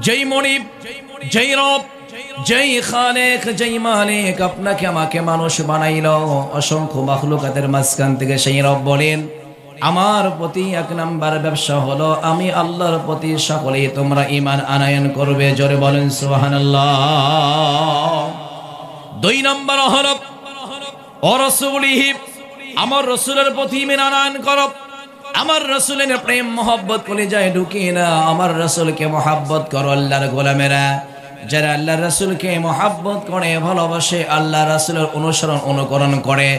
যেই মনিব, যেই রব, যেই খালেক, যেই মালিক আপনাকে আমাকে মানুষ বানাইলো অসংখ্য মাখলুকাতের মাঝখান থেকে, সেই রব বলেন আমার প্রতি এক নাম্বার ব্যবসা হলো আমি আল্লাহর প্রতি সকলেই তোমরা ঈমান আনয়ন করবে। জোরে বলেন সুবহানাল্লাহ। দুই নাম্বার হলো ও রাসূলিহি, আমার রাসূলের প্রতি ঈমান আনয়ন করো। আমার রাসূলের প্রেম মহব্বত করে যায় ঢুকিয়ে না, আমার রাসূলকে মহব্বত করো। আল্লাহর গোলামেরা যারা আল্লাহর রাসূলকে মহব্বত করে, ভালোবাসে, আল্লাহ রাসূলের অনুসরণ অনুকরণ করে,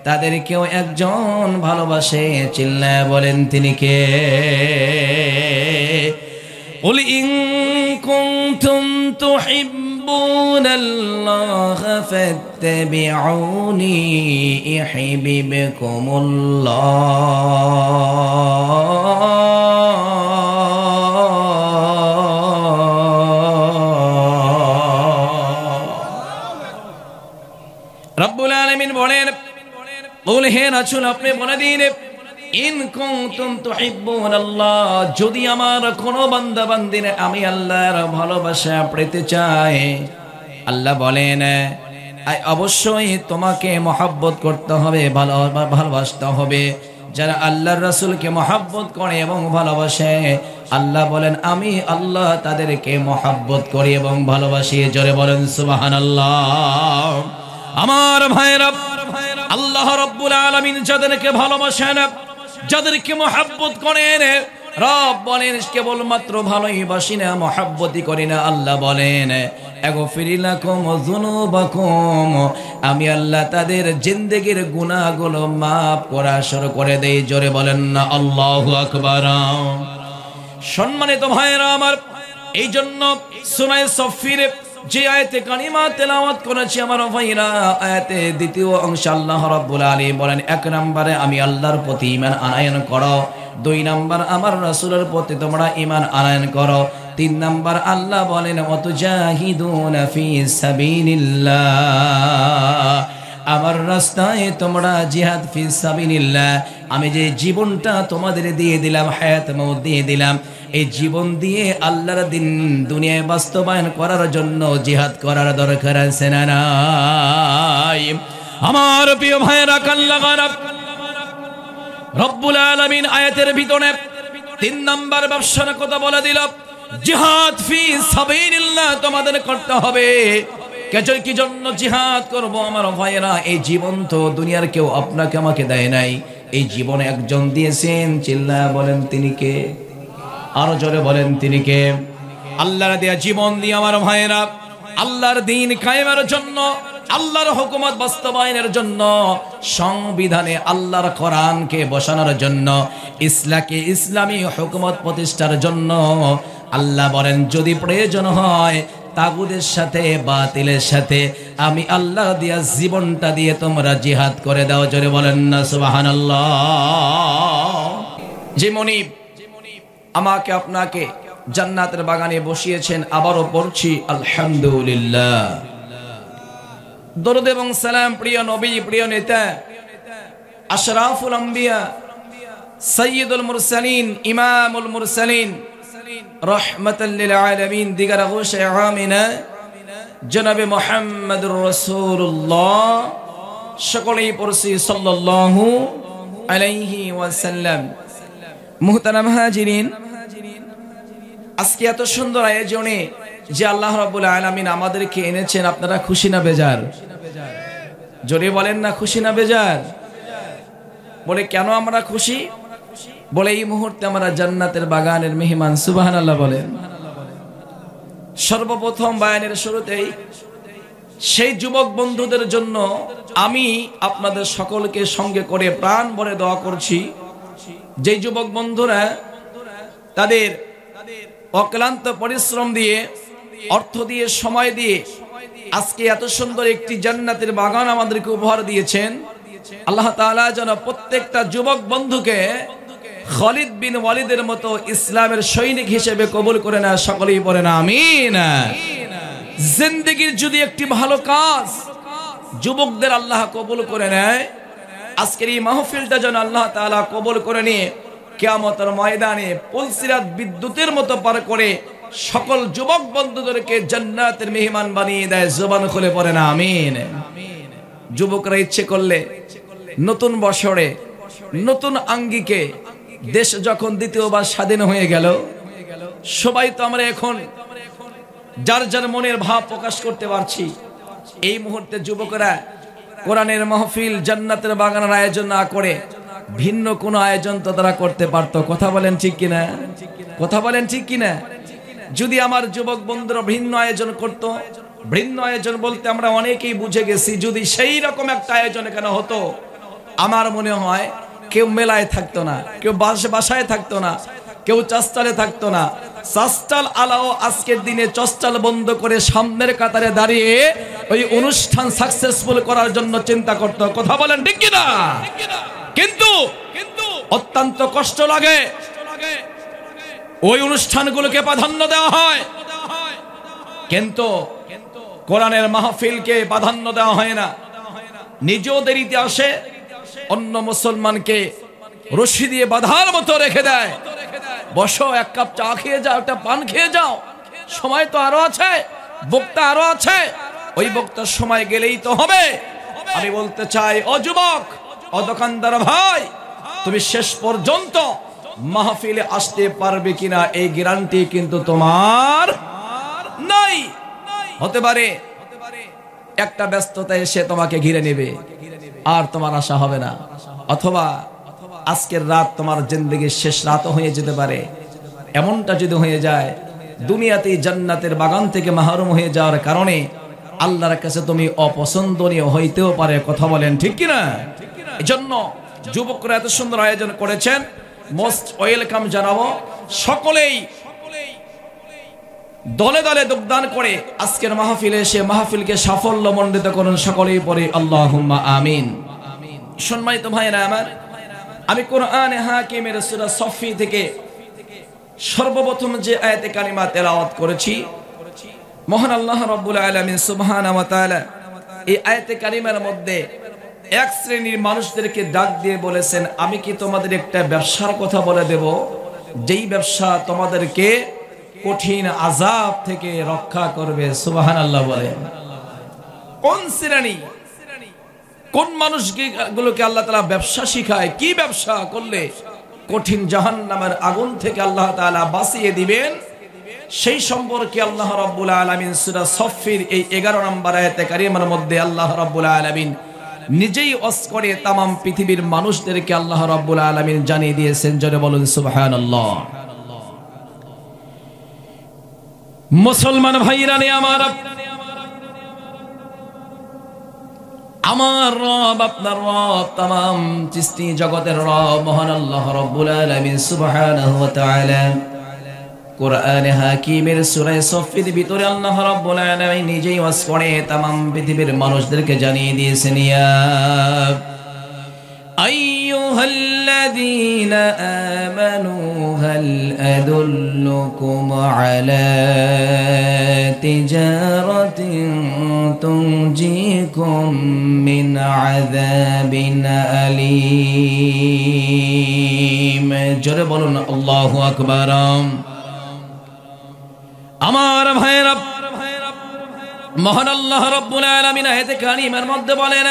তাদেরকেও একজন ভালোবাসে। চিল্লায়া বলেন তিনি কে? কুল ইন কুনতুম তুহিব্বুনাল্লাহ ফাত্তাবিউনি ইউহিব্বুকুমুল্লাহ। রব্বুল আলামিন বলেন বলে হে রাসূল আপনি বলে দিন ইন কুনতুম তুহিব্বুনাল্লাহ, যদি আমার কোনো বান্দা বান্দিরে আমি আল্লাহর ভালোবাসা পেতে চাই, আল্লাহ বলেন অবশ্যই তোমাকে মহব্বত করতে হবে, ভালোবাসতে হবে। যারা আল্লাহর রাসূলকে মহব্বত করে এবং ভালোবাসে, আল্লাহ বলেন আমি আল্লাহ তাদেরকে মহব্বত করি এবং ভালোবাসি। জোরে বলেন সুবহানাল্লাহ। আমার ভাইরা, আল্লাহ রাব্বুল আলামিন যাদেরকে ভালোবাসেন, যাদেরকে মহব্বত করেন, রব বলেন কেবলমাত্র ভালোবাসি না, মহব্বতই করি না। আল্লাহ বলেন আগফির লাকুম যুনুবাকুম, আমি আল্লাহ তাদের জিন্দেগির গুনাহগুলো মাফ করা শুরু করে দেই। জোরে বলেন না আল্লাহু আকবার। সম্মানিত ভাইরা আমার, এই জন্য সূরা সফফির যে আয়াতে কারিমা তেলাওয়াত করেছি আমার ভাইরা, আয়াতে দ্বিতীয় অংশ আল্লাহ রাব্বুল আলামিন বলেন এক নম্বরে আমি আল্লাহর প্রতি ঈমান আনয়ন করো, দুই নাম্বার আমার রাসূলের প্রতি তোমরা ঈমান আনয়ন করো, তিন নাম্বার আল্লাহ বলেন ওয়াতুজাহিদুনা ফি সাবিলিল্লাহ, আমার রাস্তায় তোমরা জিহাদ ফি সাবিলিল্লাহ, আমি যে জীবনটা তোমাদের দিয়ে দিলাম, হায়াত মওত দিয়ে দিলাম, এই জীবন দিয়ে আল্লাহর দিন দুনিয়ায় বাস্তবায়ন করার জন্য জিহাদ করার দরকার আছে না নাই? আমার প্রিয় ভাইরা কাল্লাগারা, রব্বুল আলামিন আয়াতের ভিতরে তিন নাম্বার ব্যবসার কথা বলে দিল, জিহাদ ফি সাবিলিল্লাহ তোমাদের করতে হবে। কি জন্য জিহাদ করব আমার ভাইরা? এই জীবন তো দুনিয়ার কেউ আপনাকে আমাকে দেয় নাই, এই জীবন একজন দিয়েছেন। চিল্লায়া বলেন তিনি কে? আরো জোরে বলেন তিনি কে? আল্লাহর দেয়া জীবন দিয়ে আমার ভাইরা আল্লাহর দ্বীন কায়েমের জন্য, আল্লাহর হুকুমত বাস্তবায়নের জন্য, সংবিধানে আল্লাহর কোরআনকে বসানোর জন্য, ইসলামী হুকুমত প্রতিষ্ঠার জন্য আল্লাহ বলেন যদি প্রয়োজন হয় তাগুদের সাথে, বাতিলের সাথে আমি আল্লাহ দিয়া জীবনটা দিয়ে তোমরা জিহাদ করে দাও। জোরে বলেন না সুবহানাল্লাহ। যে মনিব আমাকে আপনাকে জান্নাতের বাগানে বসিয়েছেন, আবারও পড়ছি আলহামদুলিল্লাহ। দরুদ এবং সালাম প্রিয় নবী, প্রিয় নেতা, আশরাফুল আম্বিয়া, সাইয়্যিদুল মুরসালিন, ইমামুল মুরসালিন, রাহমাতাল লিল আলামিন, দিগার গোশে আমিনা জনাবে মুহাম্মদুর রাসূলুল্লাহ, সকলেই পড়ছি সাল্লাল্লাহু আলাইহি ওয়াসাল্লাম। মুহতারাম হাজিরিন, আজকে এত সুন্দর আয়োজনে যে আল্লাহ রাব্বুল আলামিন আমাদেরকে এনেছেন, আপনারা খুশি না বেজার? জোরে বলেন না খুশি না বেজার? বলে কেন আমরা খুশি? বলে এই মুহূর্তে আমরা জান্নাতের বাগানের মেহমান। সুবহানাল্লাহ বলেন। সর্বপ্রথম বায়ানের শুরুতেই সেই যুবক বন্ধুদের জন্য আমি আপনাদের সকলকে সঙ্গে করে প্রাণ ভরে দোয়া করছি, যে যুবক বন্ধুরা তাদের অক্লান্ত পরিশ্রম দিয়ে, অর্থ দিয়ে, সময় দিয়ে আজকে এত সুন্দর একটি জান্নাতের বাগান আমাদেরকে উপহার দিয়েছেন। আল্লাহ তাআলা যেন প্রত্যেকটা যুবক বন্ধুকে খালিদ বিন ওয়ালিদের মতো ইসলামের সৈনিক হিসেবে কবুল করে না। সকলেই বলেন আমিন। জিন্দেগির যদি একটি ভালো কাজ যুবকদের আল্লাহ কবুল করে নেয়, আজকের এই মাহফিলটা যেন আল্লাহ তাআলা কবুল করে নিয়ে কিয়ামতের ময়দানে পুলসিরাত বিদ্যুতের মতো পার করে সকল যুবক বন্ধুদেরকে জান্নাতের মেহমান বানিয়ে দেয়। জবান খুলে পড়ে না আমিন। যুবকরা ইচ্ছে করলে নতুন বছরে নতুন আঙ্গিকে দেশ যখন দ্বিতীয়বার স্বাধীন হয়ে গেল, সবাই তো আমরা এখন যার যার মনের ভাব প্রকাশ করতে পারছি। এই মুহূর্তে যুবকরা কোরআনের মাহফিল, জান্নাতের বাগানের আয়োজন না করে ভিন্ন কোনো আয়োজন তো তারা করতে পারতো। কথা বলেন ঠিক কিনা? কথা বলেন ঠিক কিনা? যদি আমার যুবক বন্ধুরা ভিন্ন আয়োজন করত, ভিন্ন আয়োজন বলতে আমরা অনেকেই বুঝে গেছি, যদি সেই রকম একটা আয়োজন কেন হতো, আমার মনে হয় কেউ মেলায় থাকতো না, কেউ বাসায় থাকতো না, কেউ চাস্তালে থাকতো না। চাস্তাল আলাও আজকের দিনে চস্তাল বন্ধ করে সামনের কাতারে দাঁড়িয়ে ওই অনুষ্ঠান সাকসেসফুল করার জন্য চিন্তা করতো। কথা বলেন ঠিক কিনা? কিন্তু অত্যন্ত কষ্ট লাগে ওই অনুষ্ঠানগুলোকে প্রাধান্য দেওয়া হয়, কিন্তু কোরআনের মাহফিলকে প্রাধান্য দেওয়া হয় না। নিজেদের ইতিহাসে অন্য মুসলমানকে রশি দিয়ে বাঁধার মতো রেখে দেয়। বসো, এক কাপ চা খেয়ে যাও, একটা পান খেয়ে যাও, সময় তো আরো আছে, বক্তা আরো আছে, ওই বক্তার সময় গেলেই তো হবে। আমি বলতে চাই, ও যুবক, ও দোকানদার ভাই, তুমি শেষ পর্যন্ত মাহফিলে আসতে পারবে কিনা এই গ্যারান্টি কিন্তু তোমার নাই। হতে পারে একটা ব্যস্ততা এসে তোমাকে ঘিরে নেবে আর তোমার আশা হবে না, অথবা আজকের রাত তোমার জিন্দেগির শেষ রাত হয়ে যেতে পারে। এমনটা যদি হয়ে যায়, দুনিয়াতেই জান্নাতের বাগান থেকে মাহরুম হয়ে যাওয়ার কারণে আল্লাহর কাছে তুমি অপছন্দনীয় হইতেও পারে। কথা বলেন ঠিক কিনা? এজন্য যুবকরা এত সুন্দর আয়োজন করেছেন, মোস্ট ওয়েলকাম জানাবো। সকলেই দলে দলে যোগদান করে আজকের মাহফিলে এসে মাহফিলকে সাফল্য মণ্ডিত করুন। সকলেই পড়ে আল্লাহুম্মা আমিন। সম্মানিত ভাইরা আমার, আমি কোরআনে হাকিমের সূরা সফি থেকে সর্বপ্রথম যে আয়াতে কারিমা তেলাওয়াত করেছি, মহান আল্লাহ রাব্বুল আলামিন সুবহানাহু ওয়া তাআলা এই আয়াতে কারিমার মধ্যে এক শ্রেণীর মানুষদেরকে ডাক দিয়ে বলেছেন, আমি কি তোমাদের একটা ব্যবসার কথা বলে দেব, যেই ব্যবসা তোমাদেরকে কঠিন আযাব থেকে রক্ষা করবে। সুবহানাল্লাহ বলেন। কোন শ্রেণী, কোন মানুষগুলোকে আল্লাহ তাআলা ব্যবসা শিখায়, কি ব্যবসা করলে কঠিন জাহান্নামের আগুন থেকে আল্লাহ তাআলা বাঁচিয়ে দিবেন, সেই সম্পর্কে আল্লাহ রাব্বুল আলামিন সূরা সফির এই 11 নম্বর আয়াতে কারিমার মধ্যে আল্লাহ রাব্বুল আলামিন নিজেই ওয়াজ করে তামাম পৃথিবীর মানুষদেরকে আল্লাহ রাব্বুল আলামিন জানিয়ে দিয়েছেন। জোরে বলুন সুবহানাল্লাহ। মুসলমান ভাইরা নে আমার, আমার রব, আপনার রব, তামাম সৃষ্টি জগতের রব মহান আল্লাহ রাব্বুল আলামিন সুবহানাহু ওয়া তাআলা কোরআনে হাকিমের সূরা সফির ভিতরে আল্লাহ রাব্বুল আলামিন নিজেই ওয়াজ করে তামাম পৃথিবীর মানুষদেরকে জানিয়ে দিয়েছেন, ইয়া আইয়ুহাল্লাযীনা আমানু হাল আদুল্লুকুম আলা তিজারাতিন তুনজিকুম মিন আযাবিন আলীম। জোরে বলুন আল্লাহু আকবার। আমার ভাইরা, মহান আল্লাহ রাব্বুল আলামিন আয়াতে কারিমার মধ্যে বলেন,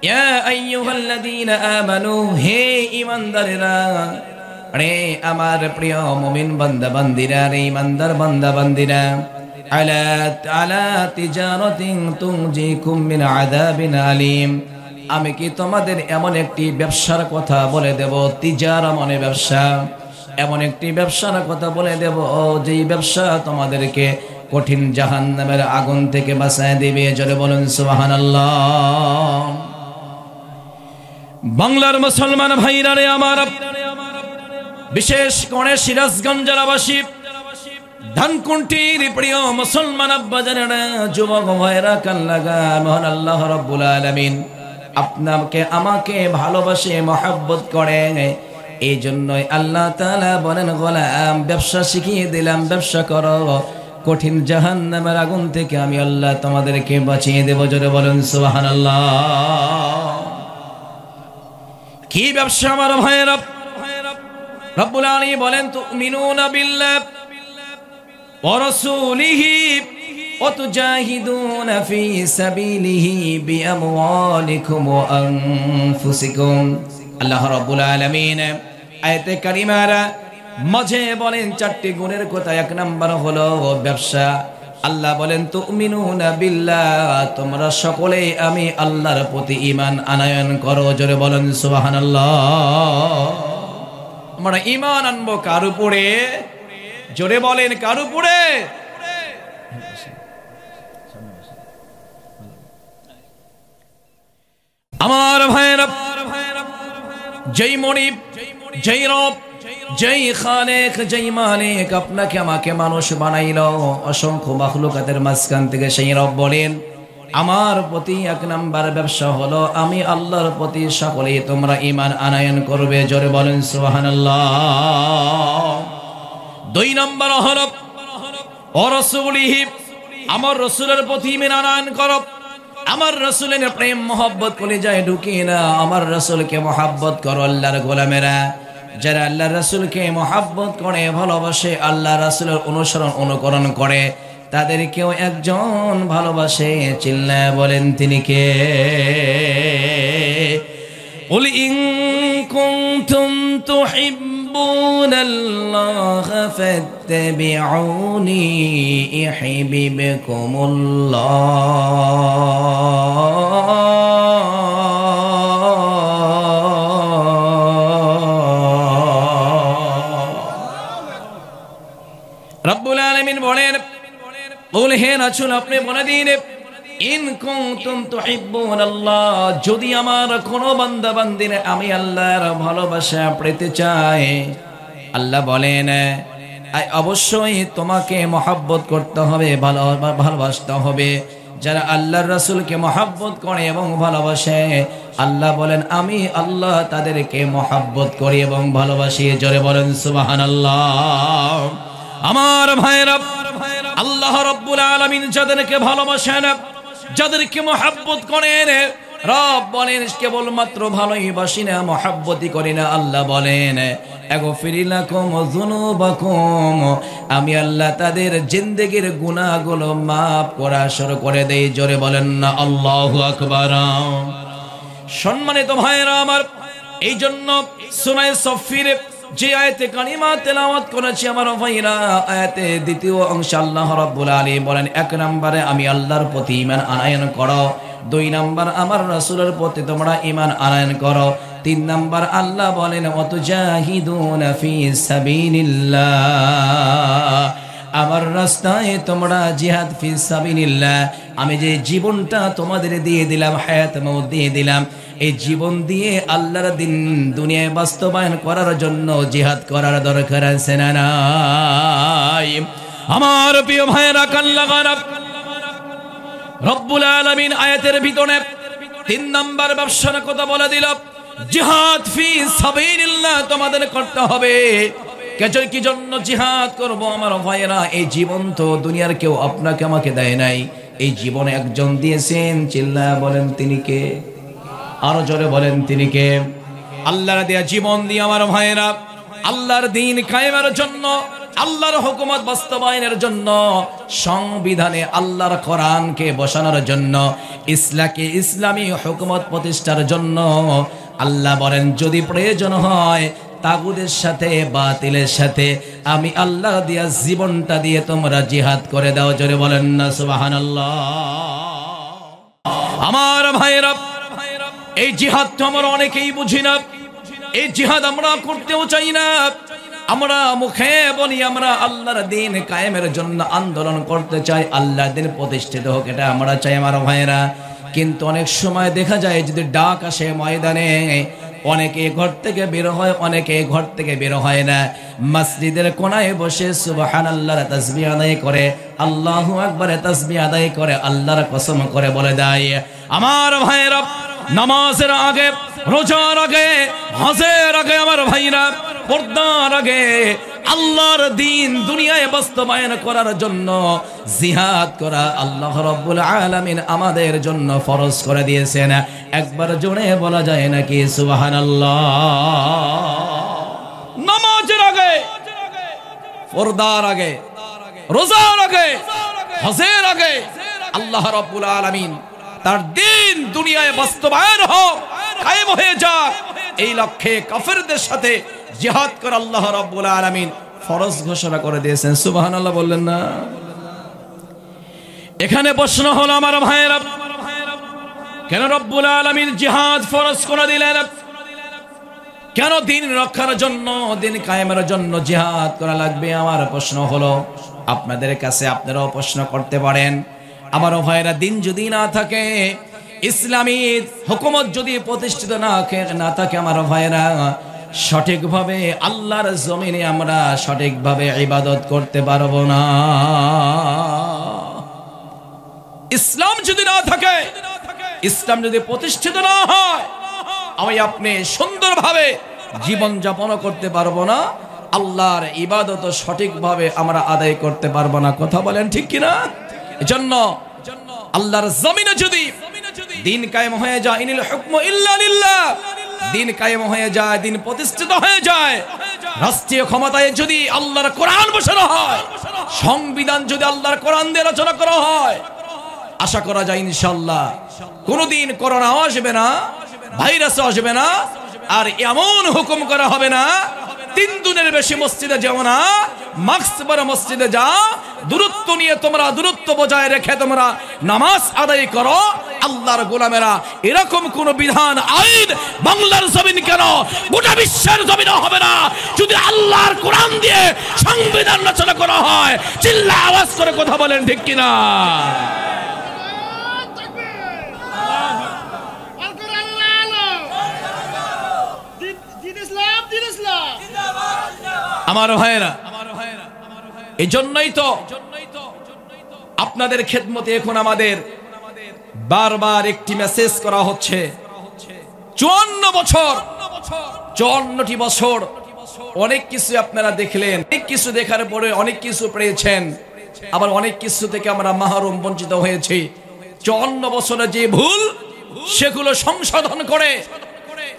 ইয়া আইয়ুহাল্লাযীনা আমানু, হে ঈমানদারেরা, রে আমার প্রিয় মুমিন বান্দা বান্দিরা, রে ঈমানদার বান্দা বান্দিরা, আলা তিজারাতিন তুনজিকুম মিন আযাবিন আলীম, আমি কি তোমাদের এমন একটি ব্যবসার কথা বলে দেব, তিজারা মানে ব্যবসা, এমন একটি ব্যবসার কথা বলে দেব যেই ব্যবসা তোমাদেরকে কঠিন জাহান্নামের আগুন থেকে বাঁচায় দিবে। জোরে বলুন সুবহানাল্লাহ। বাংলার মুসলমান ভাইরা রে আমার, বিশেষ করে সিরাজগঞ্জ জেলাবাসী, ধানকুন্টির প্রিয় মুসলমান আব্বাজানেরা, যুবক ভাইরা, কান লাগা, মহান আল্লাহ রাব্বুল আলামিন আপনাকে আমাকে ভালোবাসে, মহব্বত করে। এই জন্যই আল্লাহ তাআলা বলেন, গোলাম ব্যবসা শিখিয়ে দিলাম, ব্যবসা করো, কঠিন জাহান্নামের আগুন থেকে আমি আল্লাহ তোমাদেরকে বাঁচিয়ে দেব। জোরে বলুন সুবহানাল্লাহ। কি ব্যবসা আমার ভাইয়েরা? রব্বুল আলামিন বলেন তুমিনুনা বিল্লাহ ওয়া রাসূলিহি ওয়া তুজাহিদুনা ফি সাবিলিহি বিআমওয়ালিকুম ওয়া আনফুসিকুম। আল্লাহ রাব্বুল আলামিন আয়াতে কারিমার মাঝে বলেন চারটি গুণের কথা। এক নাম্বার হলো ব্যবসা। আল্লাহ বলেন তুমিনুনা বিল্লাহ, তোমরা সকলেই আমি আল্লাহর প্রতি ঈমান আনয়ন করো। জোরে বলেন সুবহানাল্লাহ। আমরা ঈমান আনবো কার উপরে? জোরে বলেন কার উপরে? আমার ভাইরা, যেই মনিব, যেই রব, যেই খালেক, যেই মালিক আপনাকে আমাকে মানুষ বানাইলো অসংখ্য মাখলুকাতের মাঝখান থেকে, সেই রব বলেন আমার প্রতি এক নাম্বার ব্যবসা হলো আমি আল্লাহর প্রতি সকলেই তোমরা ঈমান আনয়ন করবে। জোরে বলেন সুবহানাল্লাহ। দুই নাম্বার হলো ওয়া রাসূলিহি, আমার রাসূলের প্রতি ঈমান আনয়ন করো। আমার রাসূলের প্রেম মহব্বত করে যায় ঢুকিয়ে না, আমার রাসূলকে মহব্বত করো। আল্লাহর গোলামেরা যারা আল্লাহর রাসূলকে মহব্বত করে, ভালোবাসে, আল্লাহ রাসূলের অনুসরণ অনুকরণ করে, তাদেরকেও একজন ভালোবাসে। চিল্লায়া বলেন তিনি কে? কুল ইন কুনতুম তুহিব্বুনাল্লাহ ফাত্তাবিউনি ইউহিব্বুকুমুল্লাহ। রব্বুল আলামিন বলেন কুল হে রাসূল আপনি বলে দিন ইন কুনতুম তুহিব্বুনাল্লাহ, যদি আমার কোনো বান্দা বান্দিনে আমি আল্লাহর ভালোবাসা পেতে চাই, আল্লাহ বলেন অবশ্যই তোমাকে মহব্বত করতে হবে, ভালোবাসতে হবে। যারা আল্লাহর রাসূলকে মহব্বত করে এবং ভালোবাসে, আল্লাহ বলেন আমি আল্লাহ তাদেরকে মহব্বত করি এবং ভালোবাসি। জোরে বলেন সুবহানাল্লাহ। আমার ভাইরা, আল্লাহ রাব্বুল আলামিন যাদেরকে ভালোবাসেন, যাদেরকে মহব্বত করেন, রব বলেন কেবলমাত্র ভালোবাসি না, মহব্বতই করি না। আল্লাহ বলেন আগফির লাকুম যুনুবাকুম, আমি আল্লাহ তাদের জিন্দেগির গুনাহগুলো মাফ করা শুরু করে দেই। জোরে বলেন না আল্লাহু আকবার। সম্মানিত ভাইরা আমার, এই জন্য সূরা সফফির যে আয়াতে কারিমা তেলাওয়াত করেছি আমার ভাইরা, আয়াতে দ্বিতীয় অংশ আল্লাহ রাব্বুল আলামিন বলেন এক নম্বরে আমি আল্লাহর প্রতি ঈমান আনয়ন করো, দুই নাম্বার আমার রাসূলের প্রতি তোমরা ঈমান আনয়ন করো, তিন নাম্বার আল্লাহ বলেন ওয়াতুজাহিদুনা ফি সাবিলিল্লাহ, আমার রাস্তায় তোমরা জিহাদ ফি সাবিলিল্লাহ, আমি যে জীবনটা তোমাদের দিয়ে দিলাম, হায়াত মওত দিয়ে দিলাম, এই জীবন দিয়ে আল্লাহর দিন দুনিয়ায় বাস্তবায়ন করার জন্য জিহাদ করার দরকার আছে না নাই? আমার প্রিয় ভাইরা কাল্লাগারা, রব্বুল আলামিন আয়াতের ভিতরে তিন নাম্বার ব্যবসার কথা বলে দিল, জিহাদ ফি সাবিলিল্লাহ তোমাদের করতে হবে। কি জন্য জিহাদ করব আমার ভাইরা? এই জীবন তো দুনিয়ার কেউ আপনাকে আমাকে দেয় নাই, এই জীবনে একজন দিয়েছেন। চিল্লায়া বলেন তিনি কে? আরো জোরে বলেন তিনি কে? আল্লাহর দেয়া জীবন দিয়ে আমার ভাইরা আল্লাহর দ্বীন কায়েমের জন্য, আল্লাহর হুকুমত বাস্তবায়নের জন্য, সংবিধানে আল্লাহর কোরআনকে বসানোর জন্য, ইসলামী হুকুমত প্রতিষ্ঠার জন্য আল্লাহ বলেন যদি প্রয়োজন হয় তাগুদের সাথে, বাতিলের সাথে আমি আল্লাহ দিয়া জীবনটা দিয়ে তোমরা জিহাদ করে দাও। জোরে বলেন না সুবহানাল্লাহ। আমার ভাইরা, এই জিহাদ তো আমরা অনেকেই বুঝি না, এই জিহাদ আমরা করতেও চাই না। আমরা মুখে বলি আমরা আল্লাহর দ্বীন কায়েমের জন্য আন্দোলন করতে চাই, আল্লাহর দ্বীন প্রতিষ্ঠিত হোক, এটা আমরা চাই আমার ভাইরা। কিন্তু অনেক সময় দেখা যায় যদি ডাক আসে ময়দানে, অনেকে ঘর থেকে বের হয়, অনেকে ঘর থেকে বের হয় না, মসজিদের কোনায় বসে সুবহানাল্লাহর তাসবিহ আদায় করে, আল্লাহু আকবার তাসবিহ আদায় করে, আল্লাহর কসম করে বলে দেয় আমার ভাইরা নামাজের আগে, রোজার আগে, হজের আগে আমার ভাইরা পর্দার আগে আল্লাহর দ্বীন দুনিয়ায় বাস্তবায়ন করার জন্য জিহাদ করা আল্লাহ রাব্বুল আলামিন আমাদের জন্য ফরজ করে দিয়েছেন। একবার জোরে বলা যায় নাকি সুবহানাল্লাহ? নামাজের পর্দার আগে, রোজার আগে, হজের আগে আল্লাহ রাব্বুল আলামিন তার দিন দুনিয়ায় বাস্তবায়ন হোক, কায়েম হয়ে যাক, এই লক্ষ্যে কাফেরদের সাথে জিহাদ করে আল্লাহ রাব্বুল আলামিন ফরজ ঘোষণা করে দিয়েছেন। সুবহানাল্লাহ বললেন না? এখানে প্রশ্ন হলো আমার ভাইয়েরা, কেন রব্বুল আলামিন জিহাদ ফরজ করে দিলেন? কেন দিন রক্ষার জন্য, দিন কায়েমের জন্য জিহাদ করা লাগবে? আমার প্রশ্ন হলো আপনাদের কাছে, আপনারাও প্রশ্ন করতে পারেন। আমার ভাইয়েরা, দিন যদি না থাকে, ইসলামী হুকুমত যদি প্রতিষ্ঠিত না থাকে আমার ভাইয়েরা, সঠিকভাবে আল্লাহর জমিনে আমরা সঠিকভাবে ইবাদত করতে পারবো না। ইসলাম যদি না থাকে, ইসলাম যদি প্রতিষ্ঠিত না হয়, আমি আপনি সুন্দরভাবে জীবন যাপন করতে পারবো না, আল্লাহর ইবাদত সঠিকভাবে আমরা আদায় করতে পারবো না। কথা বলেন ঠিক কিনা? এজন্য আল্লাহর জমিনে যদি দিন কায়েম হয়ে যায়, ইনিল হুকমু ইল্লা লিল্লাহ, দিন কায়েম হয়ে যায়, দিন প্রতিষ্ঠিত হয়ে যায়, রাষ্ট্রীয় ক্ষমতায় যদি আল্লাহর কোরআন বসানো হয়, সংবিধান যদি আল্লাহর কোরআন দিয়ে রচনা করা হয়, আশা করা যায় ইনশাআল্লাহ কোনোদিন করোনাও আসবে না, ভাইরাসও আসবে না, আর এমন হুকুম করা হবে না 3 দিনের বেশি মসজিদে যাও না, মাস্ক পরে মসজিদে যাও, দূরত্ব নিয়ে তোমরা দূরত্ব বজায় রেখে তোমরা নামাজ আদায় করো। আল্লাহর গোলামেরা, এরকম কোন বিধান আইন বাংলার জমিন কেন গোটা বিশ্বের জমিনে হবে না যদি আল্লাহর কোরআন দিয়ে সংবিধান রচনা করা হয়। চিল্লা আওয়াজ করে কথা বলেন ঠিক কিনা? আমার ভাইয়েরা, এই জন্যই তো আপনাদের খেদমতে এখন আমাদের বারবার একটি মেসেজ করা হচ্ছে। 54টি বছর অনেক কিছু আপনারা দেখলেন, অনেক কিছু দেখার পরে অনেক কিছু পেয়েছেন, আবার অনেক কিছু থেকে আমরা মাহরুম বঞ্চিত হয়েছি। 54 বছরের যে ভুল, সেগুলো সংশোধন করে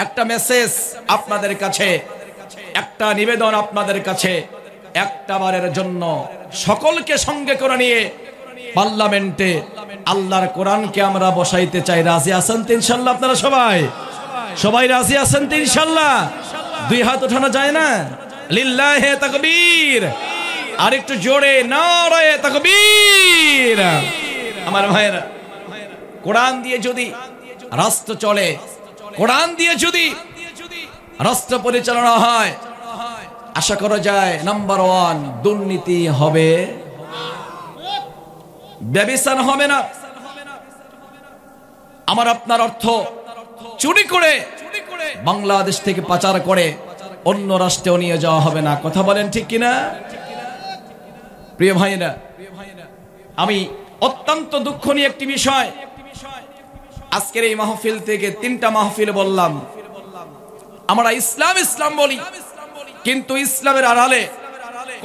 একটা মেসেজ আপনাদের কাছে, একটা নিবেদন আপনাদের কাছে, একটা বারের জন্য সকলকে সঙ্গে করে নিয়ে পার্লামেন্টে আল্লাহর কোরআনকে আমরা বসাইতে চাই। রাজি আছেন তো ইনশাআল্লাহ? আপনারা সবাই রাজি আছেন তো ইনশাআল্লাহ? 2 হাত ওঠানো যায় না? লিল্লাহে তাকবীর, আর একটু জোরে নারায়ে তাকবীর। আমার ভাইরা, কোরআন দিয়ে যদি রাষ্ট্র চলে, কোরআন দিয়ে যদি রাষ্ট্র পরিচালনা হয়, আশা করা যায় নাম্বার 1 দুর্নীতি হবে, ব্যভিচার হবে না, আমার আপনার অর্থ চুরি করে বাংলাদেশ থেকে পাচার করে অন্য রাষ্ট্রেও নিয়ে যাওয়া হবে না। কথা বলেন ঠিক কিনা? প্রিয় ভাইরা, আমি অত্যন্ত দুঃখ নিয়ে একটি বিষয়, আজকের এই মাহফিল থেকে 3টা মাহফিল বললাম, আমরা ইসলাম বলি, কিন্তু ইসলামের আড়ালে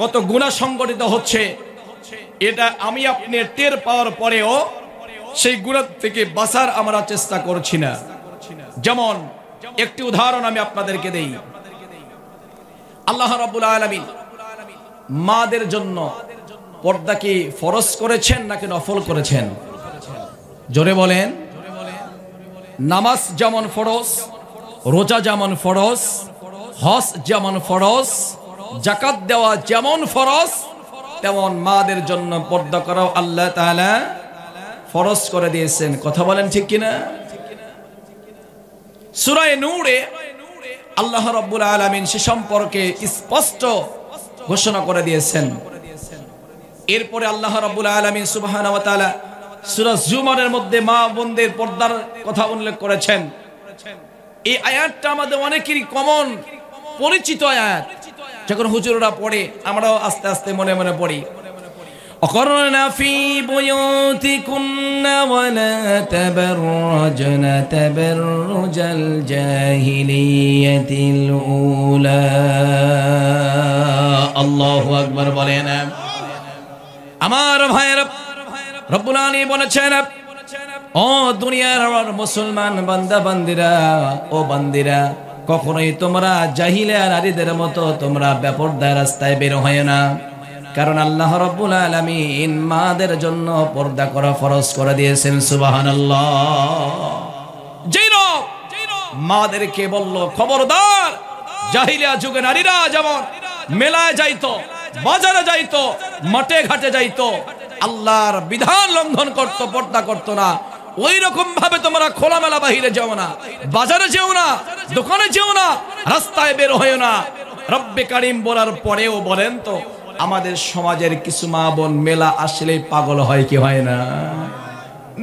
কত গুনাহ সংগঠিত হচ্ছে, এটা আমি আপনি টের পাওয়ার পরেও সেই গুনাহ থেকে বাঁচার আমরা চেষ্টা করছি না। যেমন একটি উদাহরণ আমি আপনাদেরকে দেই। আল্লাহ রাব্বুল আলামিন মাদের জন্য পর্দা কি ফরজ করেছেন নাকি নফল করেছেন? জোরে বলেন। নামাজ যেমন ফরজ, রোজা যেমন ফরজ, হজ যেমন ফরজ, যাকাত দেওয়া যেমন ফরজ, তেমন মাদের জন্য পর্দা করাও আল্লাহ তাআলা ফরজ করে দিয়েছেন। কথা বলেন ঠিক কিনা? সূরা নূরে আল্লাহ রাব্বুল আলামিন সে সম্পর্কে স্পষ্ট ঘোষণা করে দিয়েছেন। এরপরে আল্লাহ রাব্বুল আলামিন সুবহানাহু ওয়া তাআলা সূরা জুমারের মধ্যে মা বোনদের পর্দার কথা উল্লেখ করেছেন। এই আয়াতটা আমাদের অনেকেরই কমন পরিচিত আয়াত, যখন হুজুররা পড়ে আমরাও আস্তে আস্তে মনে মনে পড়ি। অকরনা ফি বুয়ুতিকুন্না ওয়ালা তাবাররাজনা তাবাররুজাল জাহিলিয়াতিল উলা। আল্লাহু আকবার বলেন। আমার ভাইরা, রব্বুল আলামিন বলেছেন, ও দুনিয়ার মুসলমান বান্দা বান্দিরা, ও বান্দিরা, কখনোই তোমরা জাহিলিয়া নারীদের মতো তোমরা বেপরদায় রাস্তায় বের হয় না, কারণ আল্লাহ রাব্বুল আলামিন মাদের জন্য পর্দা করা ফরজ করে দিয়েছেন। সুবহানাল্লাহ। যেন মাদেরকে বলল, খবরদার, জাহিলিয়া যুগে নারীরা যেমন মেলায় যাইতো, বাজারে যাইতো, মাঠে ঘাটে যাইতো, আল্লাহর বিধান লঙ্ঘন করত, পর্দা করত না, ওই রকম ভাবে তোমরা খোলামেলা বাহিরে যাও না, বাজারে যেও না, দোকানে যেও না, রাস্তায় বের হয়েও না। রব্বে কারিম বলার পরেও বলেন তো, আমাদের সমাজের কিছু মা বোন মেলা আসলেই পাগল হয় কি হয় না?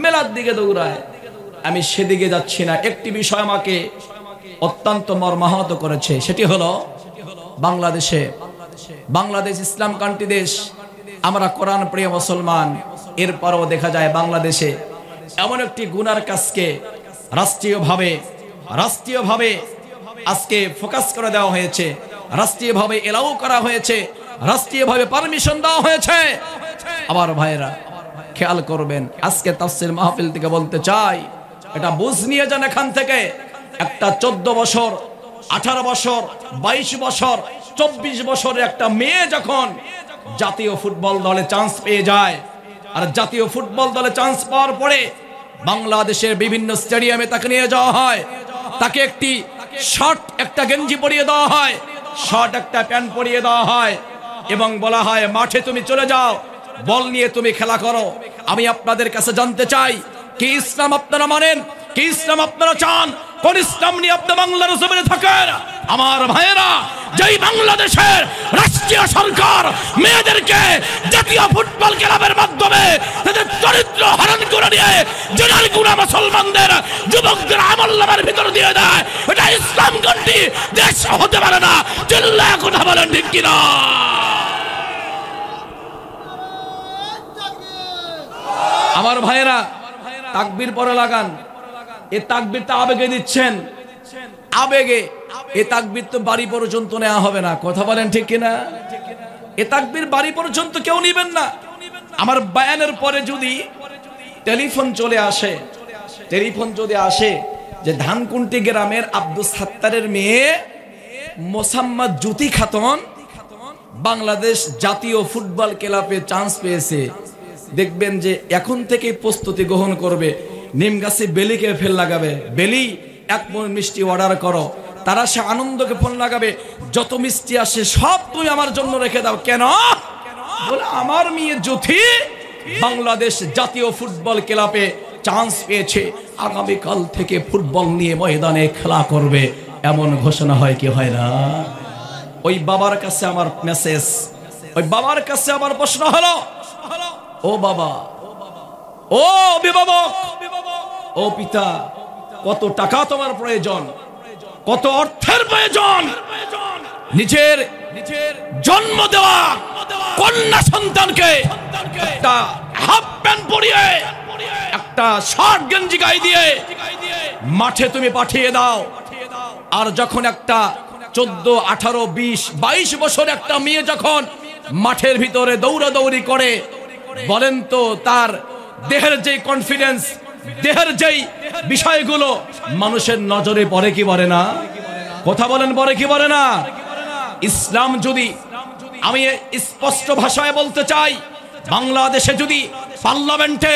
মেলার দিকে দৌড়ায়। আমি সেদিকে যাচ্ছি না। একটি বিষয় আমাকে অত্যন্ত মর্মাহত করেছে, সেটি হলো বাংলাদেশ ইসলাম কান্ট্রি দেশ, আমরা কোরআন প্রিয় মুসলমান, এরপরও দেখা যায় বাংলাদেশে এমন একটি গুনার কাজকে রাষ্ট্রীয়ভাবে আজকে ফোকাস করে দেওয়া হয়েছে, রাষ্ট্রীয়ভাবে এলাও করা হয়েছে, রাষ্ট্রীয়ভাবে পারমিশন দেওয়া হয়েছে। আবার ভাইরা খেয়াল করবেন, আজকে তাফসীর মাহফিল থেকে বলতে চাই, এটা বুঝ নিয়ে যান এখান থেকে। একটা 14 বছর, 18 বছর, 22 বছর, 24 বছরের একটা মেয়ে যখন জাতীয় ফুটবল দলে চান্স পেয়ে যায়, আর জাতীয় ফুটবল দলে চান্স পাওয়ার পরে বাংলাদেশের বিভিন্ন স্টেডিয়ামে তাকে নিয়ে যাওয়া হয়, তাকে একটি শার্ট, একটা গেঞ্জি পরিয়ে দেওয়া হয়, শার্ট একটা প্যান্ট পরিয়ে দেওয়া হয়, এবং বলা হয় মাঠে তুমি চলে যাও, বল নিয়ে তুমি খেলা করো। আমি আপনাদের কাছে জানতে চাই, কি ইসলাম আপনারা মানেন? কি ইসলাম আপনারা চান? কোন ইসলাম নিয়ে আপনি বাংলার জমিনে থাকেন? আমার ভাইয়েরা, যেই বাংলাদেশের রাষ্ট্রীয় সরকার মেয়েদেরকে জাতীয় ফুটবল ক্লাবের মাধ্যমে তাদের চরিত্র হরণ করে নিয়ে জেনার গুণা মুসলমানদের যুবকদের আমল নামার ভিতর দিয়ে দেয়, এটা ইসলাম কান্ট্রি দেশ হতে পারে না। চিল্লায় কথা বলেন ঠিক কিনা? আমার ভাইয়েরা, তাকবীর পরে লাগান। এই তাকবীরটা আবেগে দিচ্ছেন, আবেগে। এই তাকবীর তো বাড়ি পর্যন্ত নেওয়া হবে না, কথা বলেন ঠিক কিনা? এই তাকবীর বাড়ি পর্যন্ত কেউ নেবেন না। আমার বয়ানের পরে যদি টেলিফোন যদি আসে যে ধানকুন্টি গ্রামের আব্দুল সাত্তারের মেয়ে মোসাম্মদ জ্যোতি খাতুন বাংলাদেশ জাতীয় ফুটবল ক্লাবে চান্স পেয়েছে, দেখবেন যে এখন থেকে প্রস্তুতি গ্রহণ করবে। নিম গাছে বেলিকে ফেল লাগাবে, বেলি 1 মণ মিষ্টি অর্ডার করো। তারা সে আনন্দকে ফোন লাগাবে, যত মিষ্টি আসে সব তুমি আমার জন্য রেখে দাও। কেন? বলে আমার মেয়ে জ্যোতি বাংলাদেশ জাতীয় ফুটবল ক্লাবে চান্স পেয়েছে, আগামীকাল থেকে ফুটবল নিয়ে ময়দানে খেলা করবে, এমন ঘোষণা হয় কি হয় না? ওই বাবার কাছে আমার মেসেজ, ওই বাবার কাছে আমার প্রশ্ন হলো, ও বাবা, ও অভিভাবক, ও পিতা, কত টাকা তোমার প্রয়োজন, কত অর্থের প্রয়োজন নিজের জন্ম দেওয়া কন্যা সন্তানকে একটা হাফ প্যান্ট পরিয়ে, একটা শার্ট গেঞ্জি গায়ে দিয়ে মাঠে তুমি পাঠিয়ে দাও। আর যখন একটা 14, 18, 20, 22 বছর একটা মেয়ে যখন মাঠের ভিতরে দৌড়াদৌড়ি করে, বলেন তো তার দেহের যে কনফিডেন্স, দেহের যেই বিষয়গুলো মানুষের নজরে পড়ে কি পড়ে না? কথা বলেন, পড়ে কি পড়ে না? ইসলাম যদি, আমি স্পষ্ট ভাষায় বলতে চাই, বাংলাদেশে যদি পার্লামেন্টে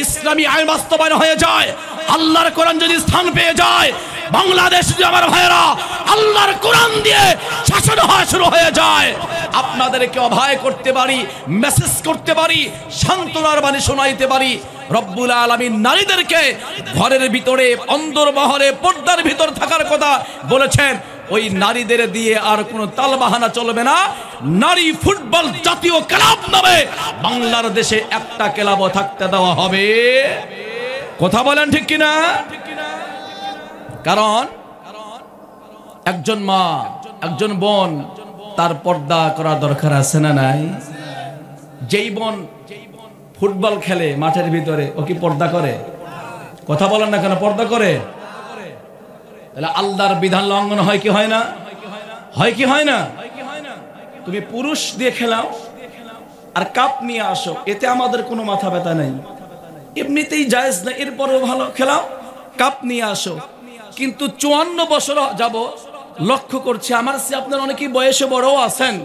ইসলামী আইন বাস্তবায়ন হয়ে যায়, আল্লাহর কোরআন যদি স্থান পেয়ে যায়, বাংলাদেশ যদি আমার ভাইয়েরা আল্লাহর কোরআন দিয়ে শাসন হওয়া শুরু হয়ে যায়, আপনাদেরকে অভয় করতে পারি, মেসেজ করতে পারি, সান্ত্বনার বাণী শোনাইতে পারি। রব্বুল আলামিন নারীদেরকে ঘরের ভিতরে, অন্দরমহলে, পর্দার ভিতর থাকার কথা বলেছেন। ওই নারীদের দিয়ে আর কোনো তালবাহানা চলবে না। নারী ফুটবল জাতীয় ক্লাব নামে বাংলার দেশে একটা ক্লাবও থাকতে দেওয়া হবে। কথা বলেন ঠিক কিনা? কারণ একজন মা, একজন বোন, তার পর্দা করা দরকার আছে না নাই? যেই বোন ফুটবল খেলে মাঠের ভিতরে, ও কি পর্দা করে? কথা বলেন না কেন? পর্দা করে। তাহলে আল্লাহর বিধান লঙ্ঘন হয় কি হয় না? হয় কি হয় না? তুমি পুরুষ দিয়ে খেলাও আর কাপ নিয়ে আসো, এতে আমাদের কোনো মাথা ব্যথা নেই, এমনিতেই জায়েজ না। এরপরেও ভালো খেলাও, কাপ নিয়ে আসো, কিন্তু 54 বছর যাব লক্ষ্য করছি আমার চেয়ে আপনার অনেকেই বয়সে বড়ও আছেন।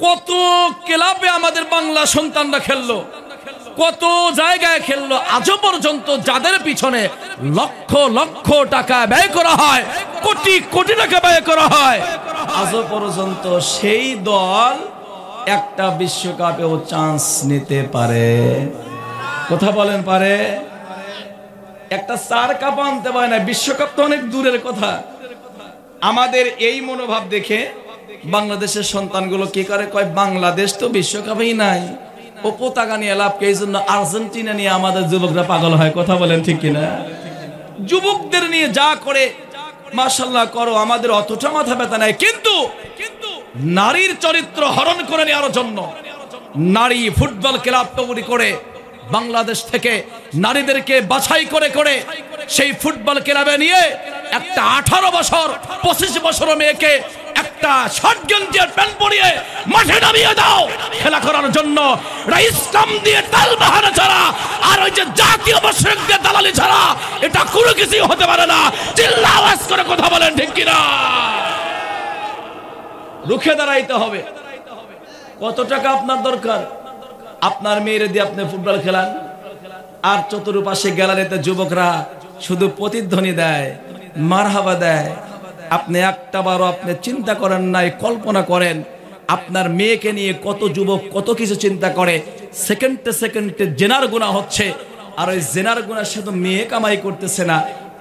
কত ক্লাবে আমাদের বাংলা সন্তানরা খেললো, কত জায়গায় খেললো, আজও পর্যন্ত যাদের পিছনে লক্ষ লক্ষ টাকা ব্যয় করা হয়, কোটি কোটি টাকা ব্যয় করা হয়, আজও পর্যন্ত সেই দল একটা বিশ্বকাপেও চান্স নিতে পারে? কথা বলেন, পারে? একটা 4 কাপ আনতে পারে না, বিশ্বকাপ তো অনেক দূরের কথা। আমাদের এই মনোভাব দেখে বাংলাদেশের সন্তানগুলো কি করে, কয় বাংলাদেশ তো বিশ্বকাপেই নাই, ও পতাকা নিয়ে লাভকে, এই জন্য আর্জেন্টিনা নিয়ে আমাদের যুবকরা পাগল হয়। কথা বলেন ঠিক কিনা? যুবকদের নিয়ে যা করে মাশাআল্লাহ করো, আমাদের অতটা মাথা ব্যথা নাই, কিন্তু নারীর চরিত্র হরণ করে নেওয়ার জন্য নারী ফুটবল ক্লাব তৈরি করে বাংলাদেশ থেকে নারীদেরকে বাছাই করে করে সেই ফুটবল ক্লাবে নিয়ে একটা 18 বছর 25 বছর মেয়েকে একটা শর্ট গেঞ্জির প্যান্ট পরিয়ে মাঠে নামিয়ে দাও খেলা করার জন্য। ইসলাম দিয়ে তাল বাহানা ছাড়া আর ওই যে জাতীয় বর্ষক দিয়ে দালালি ছাড়া এটা কোনো কিছুই হতে পারে না। চিল্লা আওয়াজ করে কথা বলেন ঠিক কিনা? রুখে দাঁড়াইতে হবে। কত টাকা আপনার দরকার? আপনার মেয়েরে দিয়ে আপনি ফুটবল খেলান, আর চতুর্পাশে গ্যালারিতে যুবকরা শুধু প্রতিধ্বনি দেয়, মারহাবা দেয়। আপনি একটাবারও আপনি চিন্তা করেন নাই, কল্পনা করেন আপনার মেয়েকে নিয়ে কত যুবক কত কিছু চিন্তা করে। সেকেন্ডে সেকেন্ডে জেনার গুনাহ হচ্ছে, আর ওই জেনার গুনাহ শুধু মেয়ে কামাই করতেছে না,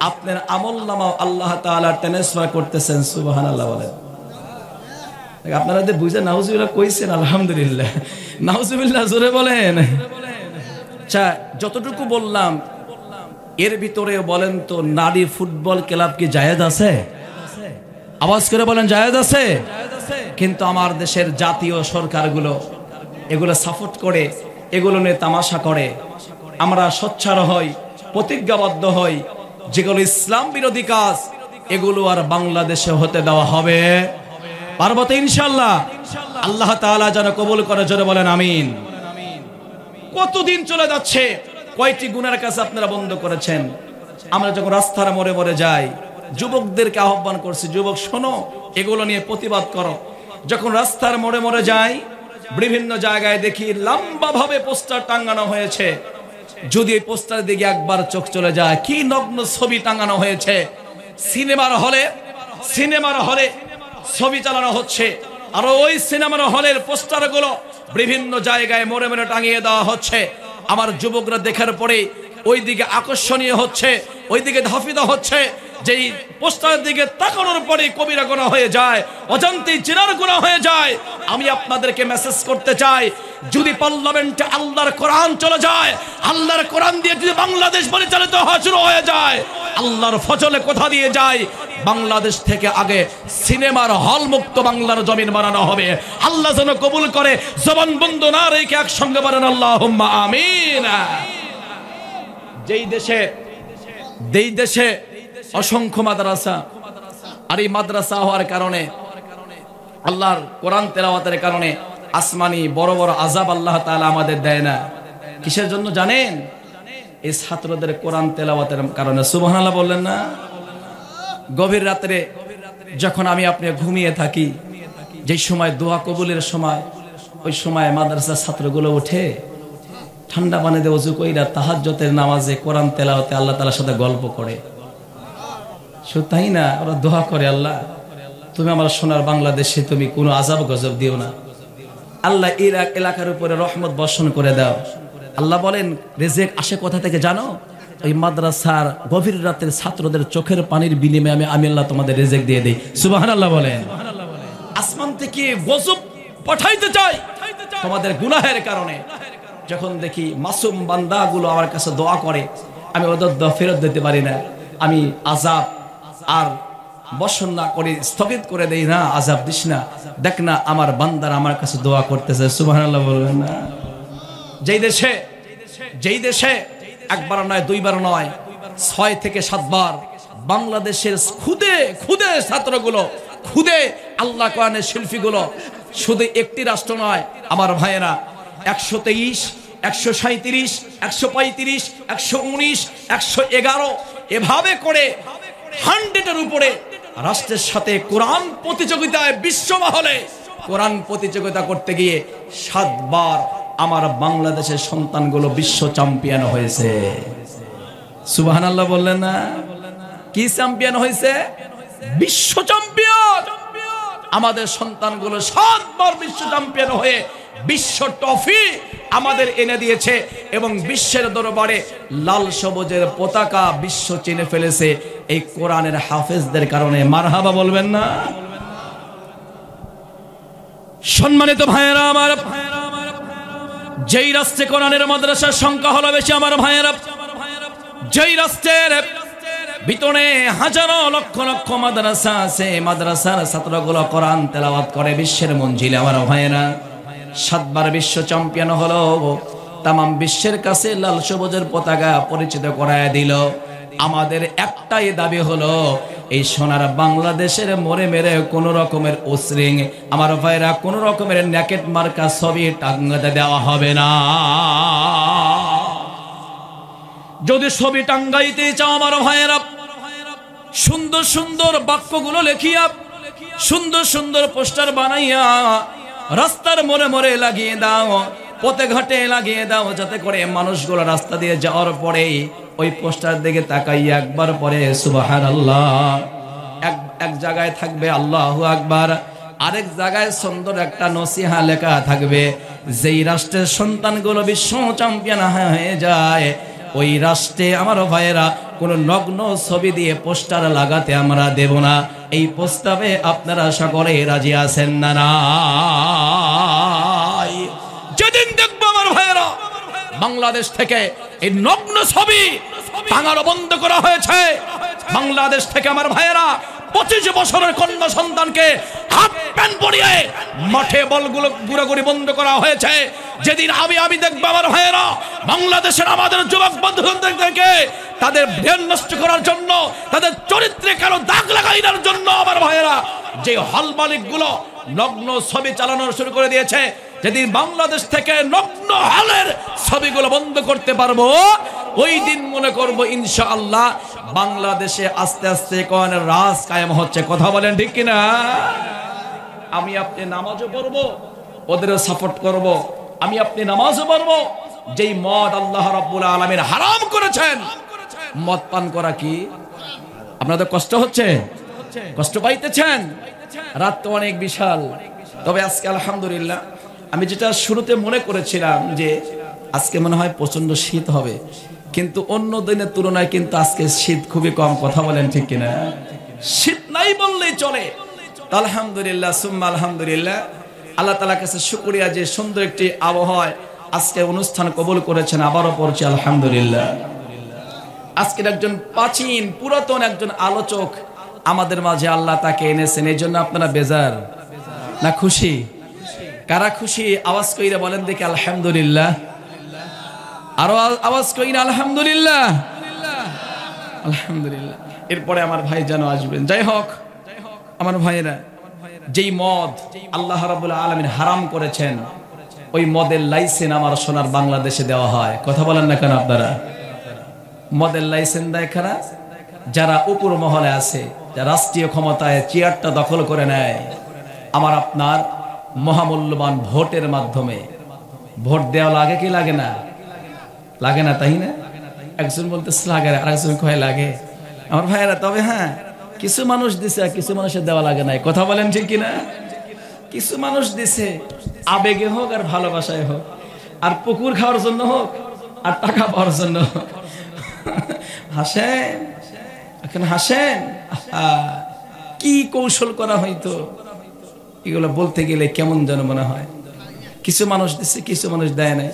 আপনার আমলনামা আল্লাহ তাআলা ট্রান্সফার করতেছেন। সুবহানাল্লাহ বলেন। আপনারা যে বুঝে নাউজুবিল্লাহ কইছেন, আলহামদুলিল্লাহ, নাউজুবিল্লাহ জোরে বলেন। আচ্ছা, যতটুকু বললাম এর ভিতরে বলেন তো, নারী ফুটবল ক্লাব কি জায়েজ আছে? আওয়াজ করে বলেন, জায়েজ আছে? কিন্তু আমার দেশের জাতীয় সরকারগুলো এগুলো সাপোর্ট করে, এগুলো নিয়ে তামাশা করে। আমরা সোচ্চার হই, প্রতিজ্ঞাবদ্ধ হই, যেগুলো ইসলাম বিরোধী কাজ এগুলো আর বাংলাদেশে হতে দেওয়া হবে পারবো তো ইনশাআল্লাহ। আল্লাহ তাআলা যেন কবুল করে, জোরে বলেন আমিন। কতদিন চলে যাচ্ছে, কয়টি গুনার কাছে আপনারা বন্ধ করেছেন। আমরা যখন রাস্তার মোড়ে মোড়ে যাই, যুবকদেরকে আহ্বান করছি, যুবক শোনো, এগুলো নিয়ে প্রতিবাদ করো। যখন রাস্তার মোড়ে মোড়ে যাই, বিভিন্ন জায়গায় দেখি লম্বা ভাবে পোস্টার টাঙানো হয়েছে। যদি এই পোস্টারের দিকে একবার চোখ চলে যায়, কি নগ্ন ছবি টাঙানো হয়েছে। সিনেমার হলে ছবি চালানো হচ্ছে, আর ওই সিনেমার হলের পোস্টারগুলো বিভিন্ন জায়গায় মোড়ে মোড়ে টাঙিয়ে দেওয়া হচ্ছে। আমার যুবকরা দেখার পরে ওই দিকে আকর্ষণীয় হচ্ছে, ওই দিকে ধাফিত হচ্ছে। যেই পোস্টারের দিকে তাকানোর পরে কবিরা গুনাহ হয়ে যায়, অজান্তেই জিনার গুনাহ হয়ে যায়। আমি আপনাদেরকে মেসেজ করতে চাই, যদি পার্লামেন্টে আল্লাহর কোরআন চলে যায়, আল্লাহর কোরআন দিয়ে যদি বাংলাদেশ পরিচালিত হওয়া শুরু হয়ে যায়, আল্লাহর ফজলে কথা দিয়ে যায়, বাংলাদেশ থেকে আগে সিনেমার হল মুক্ত বাংলার জমিন বানানো হবে। আল্লাহ যেন কবুল করে, জবান বন্ধ না রেখে একসঙ্গে বলেন আল্লাহুম্মা আমিন। যেই দেশে অসংখ্য মাদ্রাসা, আর এই মাদ্রাসা হওয়ার কারণে, আল্লাহর কোরআন তেলাওয়াতের কারণে আসমানি বড় বড় আযাব আল্লাহ তাআলা আমাদের দেয় না। কিসের জন্য জানেন? এই ছাত্রদের কোরআন তেলাওয়াতের কারণে। সুবহানাল্লাহ বললেন না? গভীর রাতে যখন আমি আপনি ঘুমিয়ে থাকি, যে সময় দোয়া কবুলের সময়, ওই সময় মাদ্রাসার ছাত্রগুলো উঠে ঠান্ডা পানি দিয়ে ওযু কইরা তাহাজ্জুদের নামাজে কোরআন তেলাওয়াতে আল্লাহ তাআলার সাথে গল্প করে। শুধু তাই না, ওরা দোয়া করে, আল্লাহ তুমি আমার সোনার বাংলাদেশে তুমি কোনো আযাব গজব দিও না, আল্লাহ ইরাক এলাকার উপরে রহমত বর্ষণ করে দাও। আল্লাহ বলেন, রিজিক আসে কোথা থেকে জানো? ওই মাদ্রাসার গভীর রাতের ছাত্রদের চোখের পানির বিনিময়ে আমি আল্লাহ তোমাদের রিজিক দিয়ে দেই। সুবহানাল্লাহ বলেন। আসমান থেকে গজব পাঠাইতে চাই তোমাদের গুনাহের কারণে। যখন দেখি মাসুম বান্দাগুলো আমার কাছে দোয়া করে, আমি ওদের দোয়া ফেরত দিতে পারি না, আমি আযাব আর বর্ষণ না করে স্থগিত করে দেই না, আযাব দিস না, দেখ না আমার বান্দারা আমার কাছে দোয়া করতেছে। সুবহানাল্লাহ বলবেন না? যেই দেশে একবার নয়, দুইবার নয়, 6 থেকে 7 বার বাংলাদেশের খুদে ছাত্রগুলো, খুদে আল্লাহ কোরআনের শিল্পীগুলো, শুধু একটি রাষ্ট্র নয় আমার ভাইয়েরা, 123, 137, 135, 119, 111 এভাবে করে 100-এর উপরে রাষ্ট্রের সাথে কোরআন প্রতিযোগিতায় বিশ্ব মহলে কোরআন প্রতিযোগিতা করতে গিয়ে 7 বার আমার বাংলাদেশের সন্তানগুলো বিশ্ব চ্যাম্পিয়ন হয়েছে। সুবহানাল্লাহ বললেন না? কি চ্যাম্পিয়ন হয়েছে? বিশ্ব চ্যাম্পিয়ন। আমাদের সন্তানগুলো 7 বার বিশ্ব চ্যাম্পিয়ন হয়ে বিশ্ব ট্রফি আমাদের এনে দিয়েছে এবং বিশ্বের দরবারে লাল সবুজের পতাকা বিশ্ব চিনে ফেলেছে এই কোরআনের হাফেজদের কারণে। মারহাবা বলবেন না? সম্মানিত ভাইয়েরা আমার, যেই রাষ্ট্রে কোরআনের মাদ্রাসার সংখ্যা হলো বেশি আমার ভাইয়েরা, যেই রাষ্ট্রের ভিতরে হাজারো লক্ষ লক্ষ মাদ্রাসা আছে, মাদ্রাসার ছাত্রগুলো কোরআন তেলাওয়াত করে বিশ্বের মঞ্জিলে আমার ভাইয়েরা 7 বার বিশ্ব চ্যাম্পিয়ন হলো, তাম বিশ্বের কাছে লাল সবুজের পতাকা পরিচিত করায় দিল। আমাদের একটাই দাবি হলো এই সোনার বাংলাদেশের মোড়ে মেরে কোন রকমের উসরিং আমার ভাইরা কোন রকমের ন্যাকেট মার্কা ছবি টাঙ্গাতে দেওয়া হবে না। যদি ছবি টাঙ্গাইতে চাও আমার ভাইরা, সুন্দর সুন্দর বাক্যগুলো লেখিয়া সুন্দর সুন্দর পোস্টার বানাইয়া রাস্তার মোড়ে মোড়ে লাগিয়ে দাও, পথে ঘাটে লাগিয়ে দাও, যাতে করে মানুষগুলো রাস্তা দিয়ে যাওয়ার পরে ওই পোস্টার দিকে তাকাইয়া একবার পরে সুবহানাল্লাহ, এক জায়গায় থাকবে আল্লাহু আকবার, আরেক জায়গায় সুন্দর একটা নসিহা লেখা থাকবে। যেই রাষ্ট্রের সন্তানগুলো বিশ্ব চ্যাম্পিয়ন হয়ে যায় ওই রাষ্ট্রে আমার ভাইয়েরা কোনো নগ্ন ছবি দিয়ে পোস্টার লাগাতে আমরা দেব না। এই প্রস্তাবে আপনারা সকলে রাজি আছেন না? যেদিন দেখবো আমার ভাইয়েরা বাংলাদেশ থেকে এই নগ্ন ছবি টাঙানো বন্ধ করা হয়েছে, বাংলাদেশ থেকে আমার ভাইয়েরা 25 বছরের কন্যা সন্তানকে হাফ প্যান্ট পরিয়ে মাঠে বলগুলো গুড়াগুড়ি বন্ধ করা হয়েছে, যেদিন আমি দেখবো আমার ভাইয়েরা বাংলাদেশের আমাদের যুবক বন্ধুদেরকে তাদের ব্রেন নষ্ট করার জন্য, তাদের চরিত্রে কারো দাগ লাগাইবার জন্য আমার ভাইয়েরা যে হল মালিকগুলো নগ্ন ছবি চালানো শুরু করে দিয়েছে, যেদিন বাংলাদেশ থেকে নগ্ন হলের ছবিগুলো বন্ধ করতে পারবো ওই দিন মনে করব ইনশাআল্লাহ বাংলাদেশে আস্তে আস্তে কোরআনের রাজ কায়েম হচ্ছে। কথা বলেন ঠিক কিনা? আমি আপনি নামাজও পড়বো, ওদেরও সাপোর্ট করব। আমি আপনি নামাজও পড়বো। যেই মদ আল্লাহ রাব্বুল আলামিন হারাম করেছেন, মদ পান করা কি আপনাদের কষ্ট হচ্ছে? কষ্ট পাইতেছেন? রাত তো অনেক বিশাল, তবে আজকে আলহামদুলিল্লাহ আমি যেটা শুরুতে মনে করেছিলাম যে আজকে মনে হয় প্রচন্ড শীত হবে, কিন্তু অন্য দিনের তুলনায় কিন্তু আজকে শীত খুবই কম। কথা বলেন ঠিক কিনা? শীত নাই বললেই চলে। আলহামদুলিল্লাহ সুম্মা আলহামদুলিল্লাহ, আল্লাহ তাআলার কাছে শুকরিয়া যে সুন্দর একটি আবহাওয়ায় আজকে অনুষ্ঠান কবুল করেছেন। আবারও পড়ছি আলহামদুলিল্লাহ। আজকের একজন প্রাচীন পুরাতন একজন আলোচক আমাদের মাঝে আল্লাহ তাকে এনেছেন, এই জন্য আপনারা বেজার না খুশি? কারা খুশি আওয়াজ কইরা বলেন দেখি আলহামদুলিল্লাহ। আরো আওয়াজ কইরা আলহামদুলিল্লাহ। আলহামদুলিল্লাহ। এরপরে আমার ভাই যেন আসবেন। যাই হোক আমার ভাইয়েরা, যেই মদ আল্লাহ রাব্বুল আলামিন হারাম করেছেন ওই মদের লাইসেন্স আমার সোনার বাংলাদেশে দেওয়া হয়। কথা বলেন না কেন আপনারা? মদের লাইসেন্স দেয় কারা? যারা উপর মহলে আছে, যারা রাষ্ট্রীয় ক্ষমতায় চেয়ারটা দখল করে নেয় আমার আপনার মহামূল্যবান ভোটের মাধ্যমে। ভোট দেওয়া লাগে কি লাগে না? লাগে না, তাই না? একজন বলতেছে লাগে, আর একজন কয় লাগে। আমার ভাইয়েরা, তবে হ্যাঁ কিছু মানুষ দিছে আর কিছু মানুষের দেওয়া লাগে নাই। কথা বলেন ঠিক কিনা? কিছু মানুষ দিছে আবেগে হোক আর ভালোবাসায় হোক, আর পুকুর খাওয়ার জন্য হোক আর টাকা পাওয়ার জন্য হোক। হাসেন এখন, হাসেন। কি কৌশল করা হয়তো এগুলো বলতে গেলে কেমন যেন মনে হয়। কিছু মানুষ দিচ্ছে, কিছু মানুষ দেয় নাই।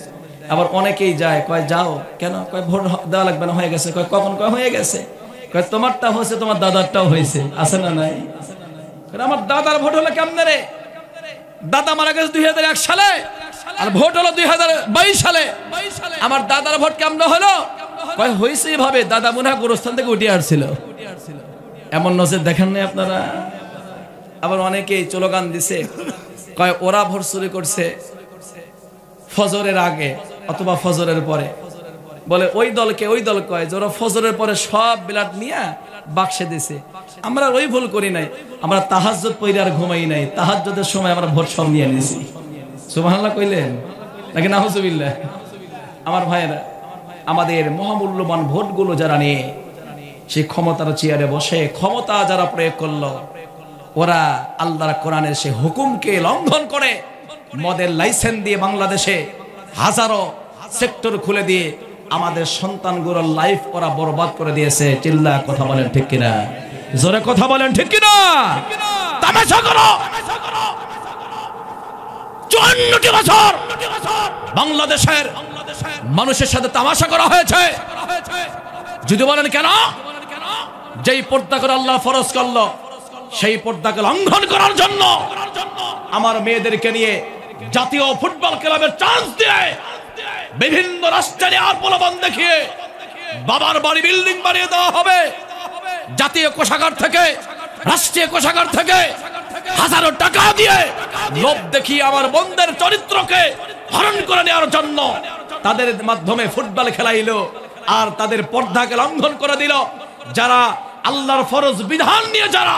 আবার অনেকেই যায়, কয় যাও কেন? কয় ভোট দেওয়া লাগবে না, হয়ে গেছে। কয় কখন? কয় হয়ে গেছে। কয় তোমারটা হয়েছে, তোমার দাদারটাও হয়েছে। আছে না নাই? আমার দাদার ভোট হলো কেমনে রে? দাদা মারা গেছে 2001 সালে, আর ভোট হলো 2022 সালে। আমার দাদার ভোট কেমন হলো? কয় হয়েছে এভাবে, দাদা মনে হয় গোরস্থান থেকে উঠে আসছিল। এমন নজর দেখেন নাই আপনারা? আবার অনেকেই স্লোগান দিছে, কয় ওরা ভোট চুরি করছে ফজরের আগে অথবা ফজরের পরে। বলে ওই দল কয় যে ওরা ফজরের পরে সব ব্লাড নিয়ে বাক্সে দিছে। আমরা ওই ভুল করি নাই, আমরা তাহাজ্জুদ পড়ে আর ঘুমাই নাই, তাহাজ্জুদের সময় আমরা ভোট সব নিয়ে নিয়েছি। সুবহানাল্লাহ কইলেন নাকি নাউজুবিল্লাহ? আমার ভাইয়েরা, আমাদের মহামূল্যবান ভোটগুলো যারা নিয়ে সেই ক্ষমতার চেয়ারে বসে ক্ষমতা যারা প্রয়োগ করলো, ওরা আল্লাহর কোরআনের সেই হুকুমকে লঙ্ঘন করে মদের লাইসেন্স দিয়ে বাংলাদেশে হাজারো সেক্টর খুলে দিয়ে আমাদের সন্তানগুলোর লাইফ ওরা বরবাদ করে দিয়েছে। চিল্লা কথা বলেন ঠিক কিনা? জোরে কথা বলেন ঠিক কিনা? তামাশা করো। 54টি বছর বাংলাদেশের মানুষের সাথে তামাশা করা হয়েছে। যদি বলেন কেন? যেই পর্দা করে আল্লাহ ফরজ করলো, সেই পর্দাকে লঙ্ঘন করার জন্য আমার মেয়েদেরকে নিয়ে জাতীয় ফুটবল ক্লাবের চান্স দিয়ে বিভিন্ন রাষ্ট্রে আর প্রলোভন দেখিয়ে বাবার বাড়ি বিল্ডিং বানিয়ে দেওয়া হবে। জাতীয় কোষাগার থেকে, রাষ্ট্রীয় কোষাগার থেকে হাজারো টাকা দিয়ে লোভ দেখিয়ে আমার বোনদের চরিত্রকে হরণ করে নেওয়ার জন্য তাদের মাধ্যমে ফুটবল খেলাইলো আর তাদের পর্দাকে লঙ্ঘন করে দিল। যারা আল্লাহর ফরজ বিধান নিয়ে যারা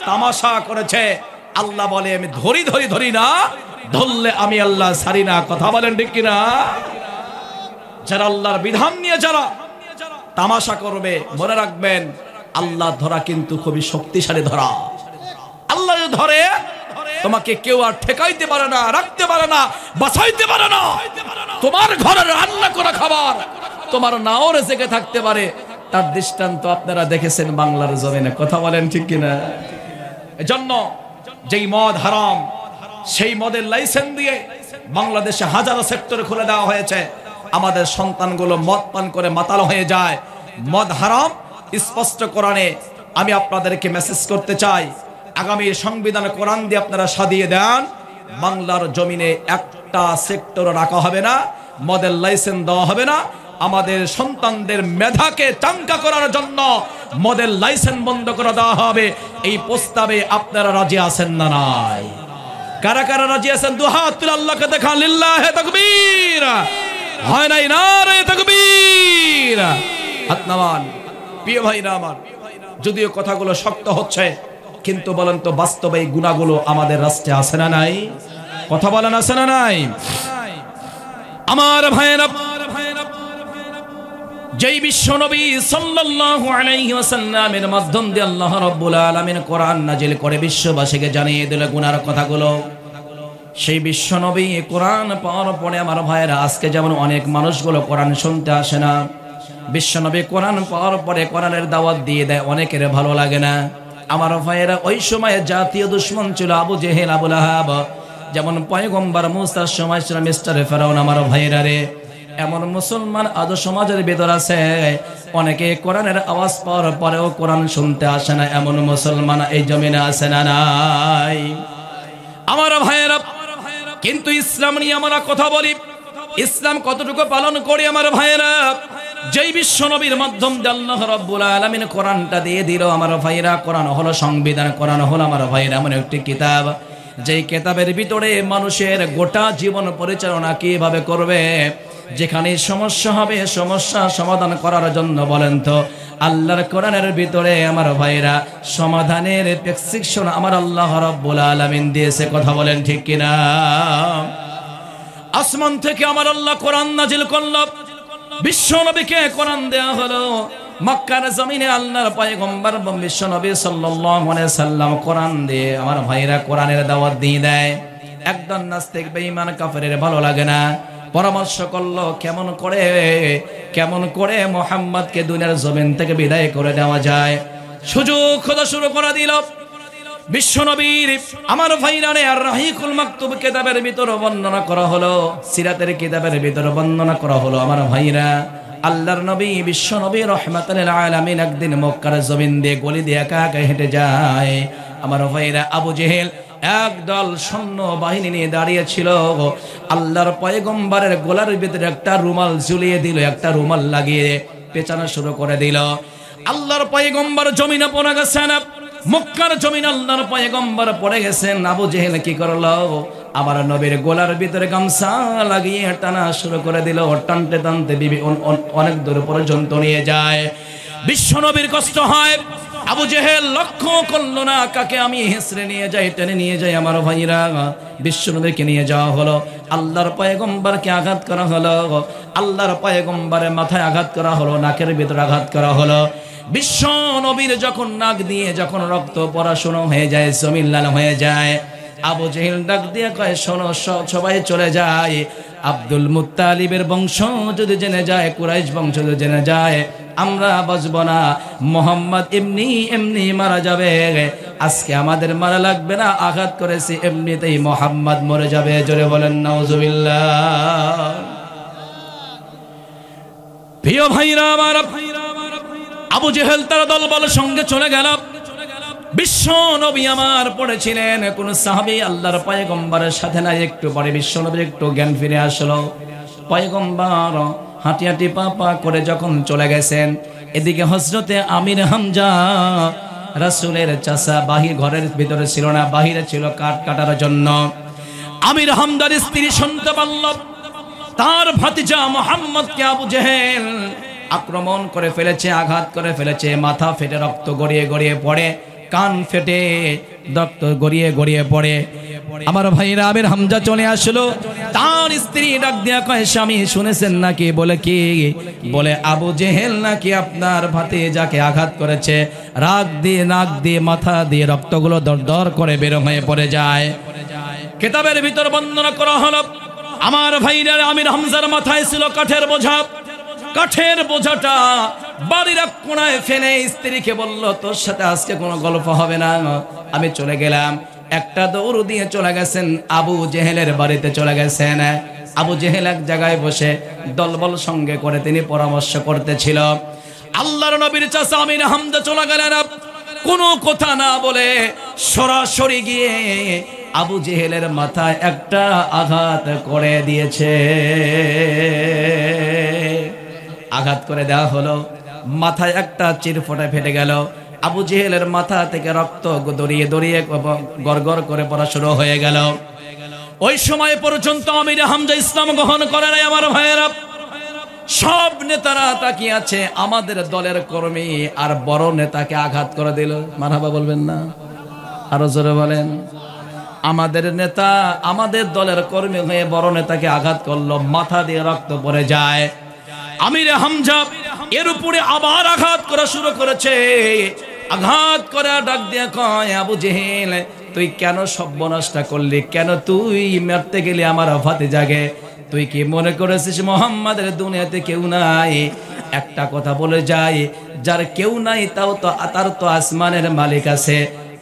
তামাশা করেছে, আল্লাহ বলে আমি ধরি না, ধরলে আমি আল্লাহ ছাড়ি না। কথা বলেন ঠিক কিনা? যারা আল্লাহর বিধান নিয়ে যারা তামাশা করবে, মনে রাখবেন আল্লাহ ধরা কিন্তু খুবই শক্তিশালী ধরা। আল্লাহ ধরে তোমাকে কেউ আর ঠেকাইতে পারে না, রাখতে পারে না, বাঁচাইতে পারে না। তোমার ঘরে রান্না করা খাবার তোমার নাও রেজেকে থাকতে পারে, তার দৃষ্টান্ত আপনারা দেখেছেন বাংলার জমিনে। কথা বলেন ঠিক কিনা? এজন্য যেই মদ হারাম, সেই মদের লাইসেন্স দিয়ে বাংলাদেশে হাজারো সেক্টরে খুলে দেওয়া হয়েছে। আমাদের সন্তানগুলো মদ পান করে মাতাল হয়ে যায়। মদ হারাম স্পষ্ট কোরআনে। আমি আপনাদেরকে মেসেজ করতে চাই, আগামী সংবিধান কোরআন দিয়ে আপনারা সাজিয়ে দেন, বাংলার জমিনে একটা সেক্টর রাখা হবে না, মদের লাইসেন্স দেওয়া হবে না। আমাদের সন্তানদের মেধাকে চাঙ্গা করার জন্য মদের লাইসেন্স বন্ধ করে দেওয়া হবে। এই প্রস্তাবে আপনারা রাজি আছেন না নাই? কারা কারা রাজি আছেন? দুহাত তুলে আল্লাহকে দেখান। লিল্লাহে তাকবীর। হয় নাই নারে তাকবীর। হাত নামান। প্রিয় ভাইরা আমার, যদিও কথাগুলো শক্ত হচ্ছে, কিন্তু বলেন তো বাস্তবে এই গুণাগুলো আমাদের রাষ্ট্রে আছে না নাই? কথা বলেন আছে না নাই? আমার ভাইরা, যেই বিশ্ব নবী সাল্লাল্লাহু আলাইহি ওয়াসাল্লামের মাধ্যম দিয়ে আল্লাহ রাব্বুল আলামিন কোরআন নাজিল করে বিশ্ববাসীকে জানিয়ে দিল গুনার কথাগুলো, সেই বিশ্ব নবী কোরআন পাওয়ার পরে আমার ভাইরা আজকে যেমন অনেক মানুষগুলো কোরআন শুনতে আসে না, বিশ্ব নবী কোরআন পাওয়ার পরে কোরআনের দাওয়াত দিয়ে দেয়, অনেকের ভালো লাগে না। আমার ভাইরা, ওই সময়ে জাতীয় দুশমন ছিল আবু জেহেল, আবু লাহাব। যেমন পয়গম্বর মুসার সময় ছিল মিস্টার ফেরাউন। আমার ভাইরা রে, এমন মুসলমান আজ সমাজের ভিতর আছে অনেকে কোরআনের আওয়াজ পাওয়ার পরেও কোরআন শুনতে আসে না। এমন মুসলমান এই জমিনে আছে না নাই? আমার ভাইয়েরা, কিন্তু ইসলাম নিয়ে আমরা কথা বলি, ইসলাম কতটুকু পালন করি আমার ভাইয়েরা? যেই বিশ্ব নবীর মাধ্যম দিয়ে আল্লাহ রাব্বুল আলামিন কোরআনটা দিয়ে দিল আমার ভাইয়েরা, কোরআন হলো সংবিধান, কোরআন হলো আমার ভাইয়েরা এমন একটি কিতাব, যেই কিতাবের ভিতরে মানুষের গোটা জীবন পরিচালনা কিভাবে করবে, যেখানে সমস্যা হবে সমস্যা সমাধান করার জন্য বলেন তো আল্লাহর কোরআনের ভিতরে আমার ভাইরা সমাধানের প্রেসক্রিপশন আমার আল্লাহ রাব্বুল আলামিন দিয়েছে। কথা বলেন ঠিক কিনা? আসমান থেকে আমার আল্লাহ কোরআন নাজিল করলো, বিশ্ব নবীকে কোরআন দেয়া হলো। মক্কার জমিনে আল্লাহর পয়গম্বর বিশ্ব নবী সাল্লাল্লাহু আলাইহি সাল্লাম কোরআন দিয়ে আমার ভাইরা কোরআনের দাওয়াত দিয়ে দেয়। একদম নাস্তিক বেঈমান কাফেরের ভালো লাগে না, পরামর্শ করলো কেমন করে মুহাম্মদকে দুনিয়ার জমিন থেকে বিদায় করে দেওয়া যায়। সুযোগ খোঁজা শুরু করে দিল বিশ্ব নবীর। আমার ভাইরানে আর রাহিকুল মাকতুব কিতাবের ভিতরে বর্ণনা করা হলো, সিরাতের কিতাবের ভিতরে বর্ণনা করা হলো আমার ভাইরা, আল্লাহর নবী বিশ্ব নবী রাহমাতুল লিল আলামিন একদিন মক্কার জমিন দিয়ে গলি দিয়ে একা একা হেঁটে যায়। আমার ভাইরা, আবু জেহেল একদল সৈন্য বাহিনী নিয়ে দাঁড়িয়ে ছিল। আল্লাহর পয়গম্বরের গলার ভিতরে একটা রুমাল ঝুলিয়ে দিল, একটা রুমাল লাগিয়ে পেঁচানো শুরু করে দিল। আল্লাহর পয়গম্বর জমিনে পড়ে গেছেন, মক্কার জমিন আল্লাহর পয়গম্বর পড়ে গেছেন। আবু জেহেল কি করলো? আমার নবীর গোলার ভিতরে গামছা লাগিয়ে টানা শুরু করে দিল। টানতে টানতে বিবি অনেক দূর পর্যন্ত নিয়ে যায়। বিশ্ব নবীর কষ্ট হয়। আবু জেহেল লক্ষ্য করলো না কাকে আমি হেসরে নিয়ে যাই, টেনে নিয়ে যাই। আমার ভাইরা, বিশ্ব নবীকে নিয়ে যাওয়া হলো। আল্লাহর পয়গম্বরকে আঘাত করা হলো। আল্লাহর পয়গম্বরের মাথায় আঘাত করা হলো, নাকের ভিতরে আঘাত করা হলো। বিশ্ব নবীর যখন নাক দিয়ে যখন রক্ত পড়াশোনা হয়ে যায়, জমিন লাল হয়ে যায়, আবু জেহেল ডাক দিয়ে কয়, শোনো সবাই চলে যায়। আব্দুল মুত্তালিবের বংশ যদি জেনে যায়, কুরাইশ বংশ যদি জেনে যায়, আমরা বাঁচব না। মোহাম্মদ এমনি এমনি মারা যাবে। আজকে আমাদের মারা লাগবে না, আঘাত করেছি এমনিতেই মোহাম্মদ মরে যাবে। জোরে বলেন নাউজুবিল্লাহ। প্রিয় ভাইরা আমার, আবু জেহেল তার দলবল সঙ্গে চলে গেল। বিশ্ব নবী আমার পড়েছিলেন, কোন সাহাবী আল্লাহর পয়গম্বরের সাথে নাই। একটু পরে বিশ্ব নবীর একটু জ্ঞান ফিরে আসলো। পয়গম্বর হাঁটি হাঁটি পা পা করে যখন চলে গেছেন, এদিকে হযরতে আমির হামজা রাসূলের চাচা বাহির ঘরের ভিতরে ছিল না, বাহিরে ছিল কাঠ কাটার জন্য। আমির হামজার স্ত্রী শুনতে পারল তার ভাতিজা মুহাম্মদকে আবু জেহেল আক্রমণ করে ফেলেছে, আঘাত করে ফেলেছে। মাথা ফেটে রক্ত গড়িয়ে গড়িয়ে পড়ে, কান ফেটে রক্ত গড়িয়ে গড়িয়ে পড়ে। আমার ভাইরা, আমির হামজা চলে আসলো। তার স্ত্রী ডাক দিয়া কয়, স্বামী শুনেছেন নাকি? বলে কি? বলে আবু জেহেল নাকি আপনার ভাতিজাকে আঘাত করেছে। রাগ দিয়ে নাক দিয়ে মাথা দিয়ে রক্তগুলো দরদর করে বের হয়ে পড়ে যায়। কিতাবের ভিতর বর্ণনা করা হলো, আমার ভাইরা, আমির হামজার মাথায় ছিল কাঠের বোঝা। কাঠের বোঝাটা বাড়ির এক কোণায় ফেলে স্ত্রীকে বলল, তোর সাথে আজকে কোনো গল্প হবে না, আমি চলে গেলাম। একটা দৌড় দিয়ে চলে গেছেন, আবু জেহেলের বাড়িতে চলে গেছেন। আবু জেহেল এক জায়গায় বসে দলবল সঙ্গে করে তিনি পরামর্শ করতেছিল। আল্লাহর নবীর চাচা আমির হামজা চলে গেলেন, কোনো কথা না বলে সরাসরি গিয়ে আবু জেহেলের মাথায় একটা আঘাত করে দিয়েছে। আঘাত করে দেওয়া হলো, মাথায় একটা চিরফোঁটা ফেটে গেল। আবু জেহেলের মাথা থেকে রক্ত দড়িয়ে দড়িয়ে গড়গড় করে পড়া শুরু হয়ে গেল। ওই সময় পর্যন্ত আমির হামজা ইসলাম গ্রহণ করে নাই। আমার ভাইয়েরা, সব নেতারা তাকিয়ে আছে। আমাদের দলের কর্মী আর বড় নেতাকে আঘাত করে দিল। মারহাবা বলবেন না? আরো জোরে বলেন। আমাদের নেতা, আমাদের দলের কর্মী হয়ে বড় নেতাকে আঘাত করলো, মাথা দিয়ে রক্ত পড়ে যায়। আমির হামজা এর উপরে আবার আঘাত করা শুরু করেছে। আঘাত করে ডাক দিয়ে কয়, আবু জেহেল তুই কেন সর্বনাশটা করলি? কেন তুই মারতে গেলি আমার ভাতিজাকে? তুই কি মনে করেছিস মুহাম্মাদের দুনিয়াতে কেউ নাই? একটা কথা বলে যাই, যার কেউ নাই তার তো আসমানের মালিক আছে।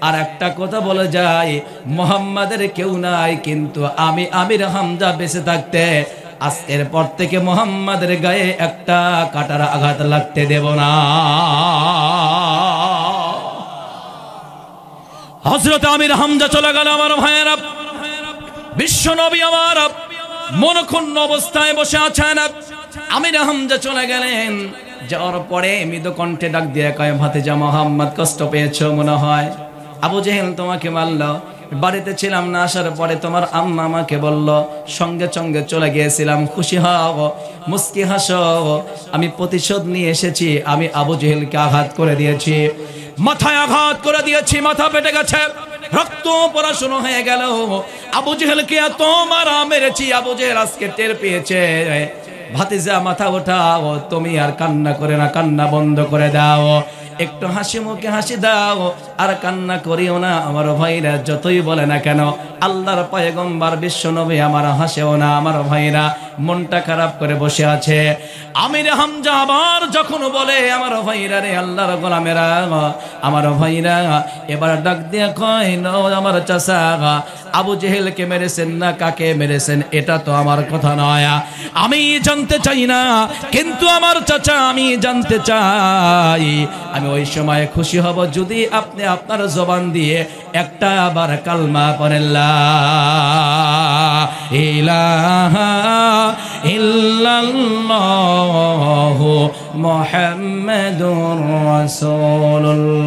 আর একটা কথা বলে যাই, মুহাম্মাদের কেউ নাই, কিন্তু আমি আমির হামজা বেঁচে থাকতে আজকের পর থেকে মুহাম্মাদের গায়ে একটা কাটার আঘাত লাগতে দেব না। হযরত আমির হামজা চলে গেল। আমার ভাইয়েরা, বিশ্ব নবী আমার মনক্ষুণ্ণ অবস্থায় বসে আছেন। আমির হামজা চলে গেলেন। যাওয়ার পরে মৃদু কণ্ঠে ডাক দিয়ে কয়, ভাতিজা মুহাম্মদ কষ্ট পেয়েছো মনে হয়? আবু জেহেল তোমাকে মারল, বাড়িতে ছিলাম না, আসার পরে তোমার আম্মা আমাকে বলল, সঙ্গে সঙ্গে চলে গিয়েছিলাম। খুশি হও, মুস্কি হাসো, আমি প্রতিশোধ নিয়ে এসেছি। আমি আবু জেহেলকে আঘাত করে দিয়েছি, মাথায় আঘাত করে দিয়েছি, মাথা ফেটে গেছে, রক্ত পড়া শুরু হয়ে গেল। আবু জেহেলকে এত মারা মেরেছি, আবু জেহেল আজকে টের পেয়েছে। ভাতিজা মাথা ওঠাও, তুমি আর কান্না করে না, কান্না বন্ধ করে দাও, একটু হাসি মুখে হাসি দাও, আর কান্না করিও না। আমার ভাইরা যতই বলে না কেন, আল্লাহর পয়গম্বর বিশ্ব নবী আমার হাসেও না। আমার ভাইরা মনটা খারাপ করে বসে আছে। আমির হামজা আবার যখন বলে, আমার ভাইরা রে, আল্লাহর গোলামেরা, আমার ভাইরা, এবার ডাক দিয়ে কয়, আমার চাচা আবু জেহেলকে মেরেছেন না, কাকে মেরেছেন এটা তো আমার কথা নয়, আমি জানতে চাই না, কিন্তু আমার চাচা আমি জানতে চাই। আমি ওই সময় খুশি হব যদি আপনি আপনার জবান দিয়ে একটা আবার কালমা পড়েন, লা ইলাহা ইল্লাল্লাহু মুহাম্মাদুর রাসূলুল্লাহ।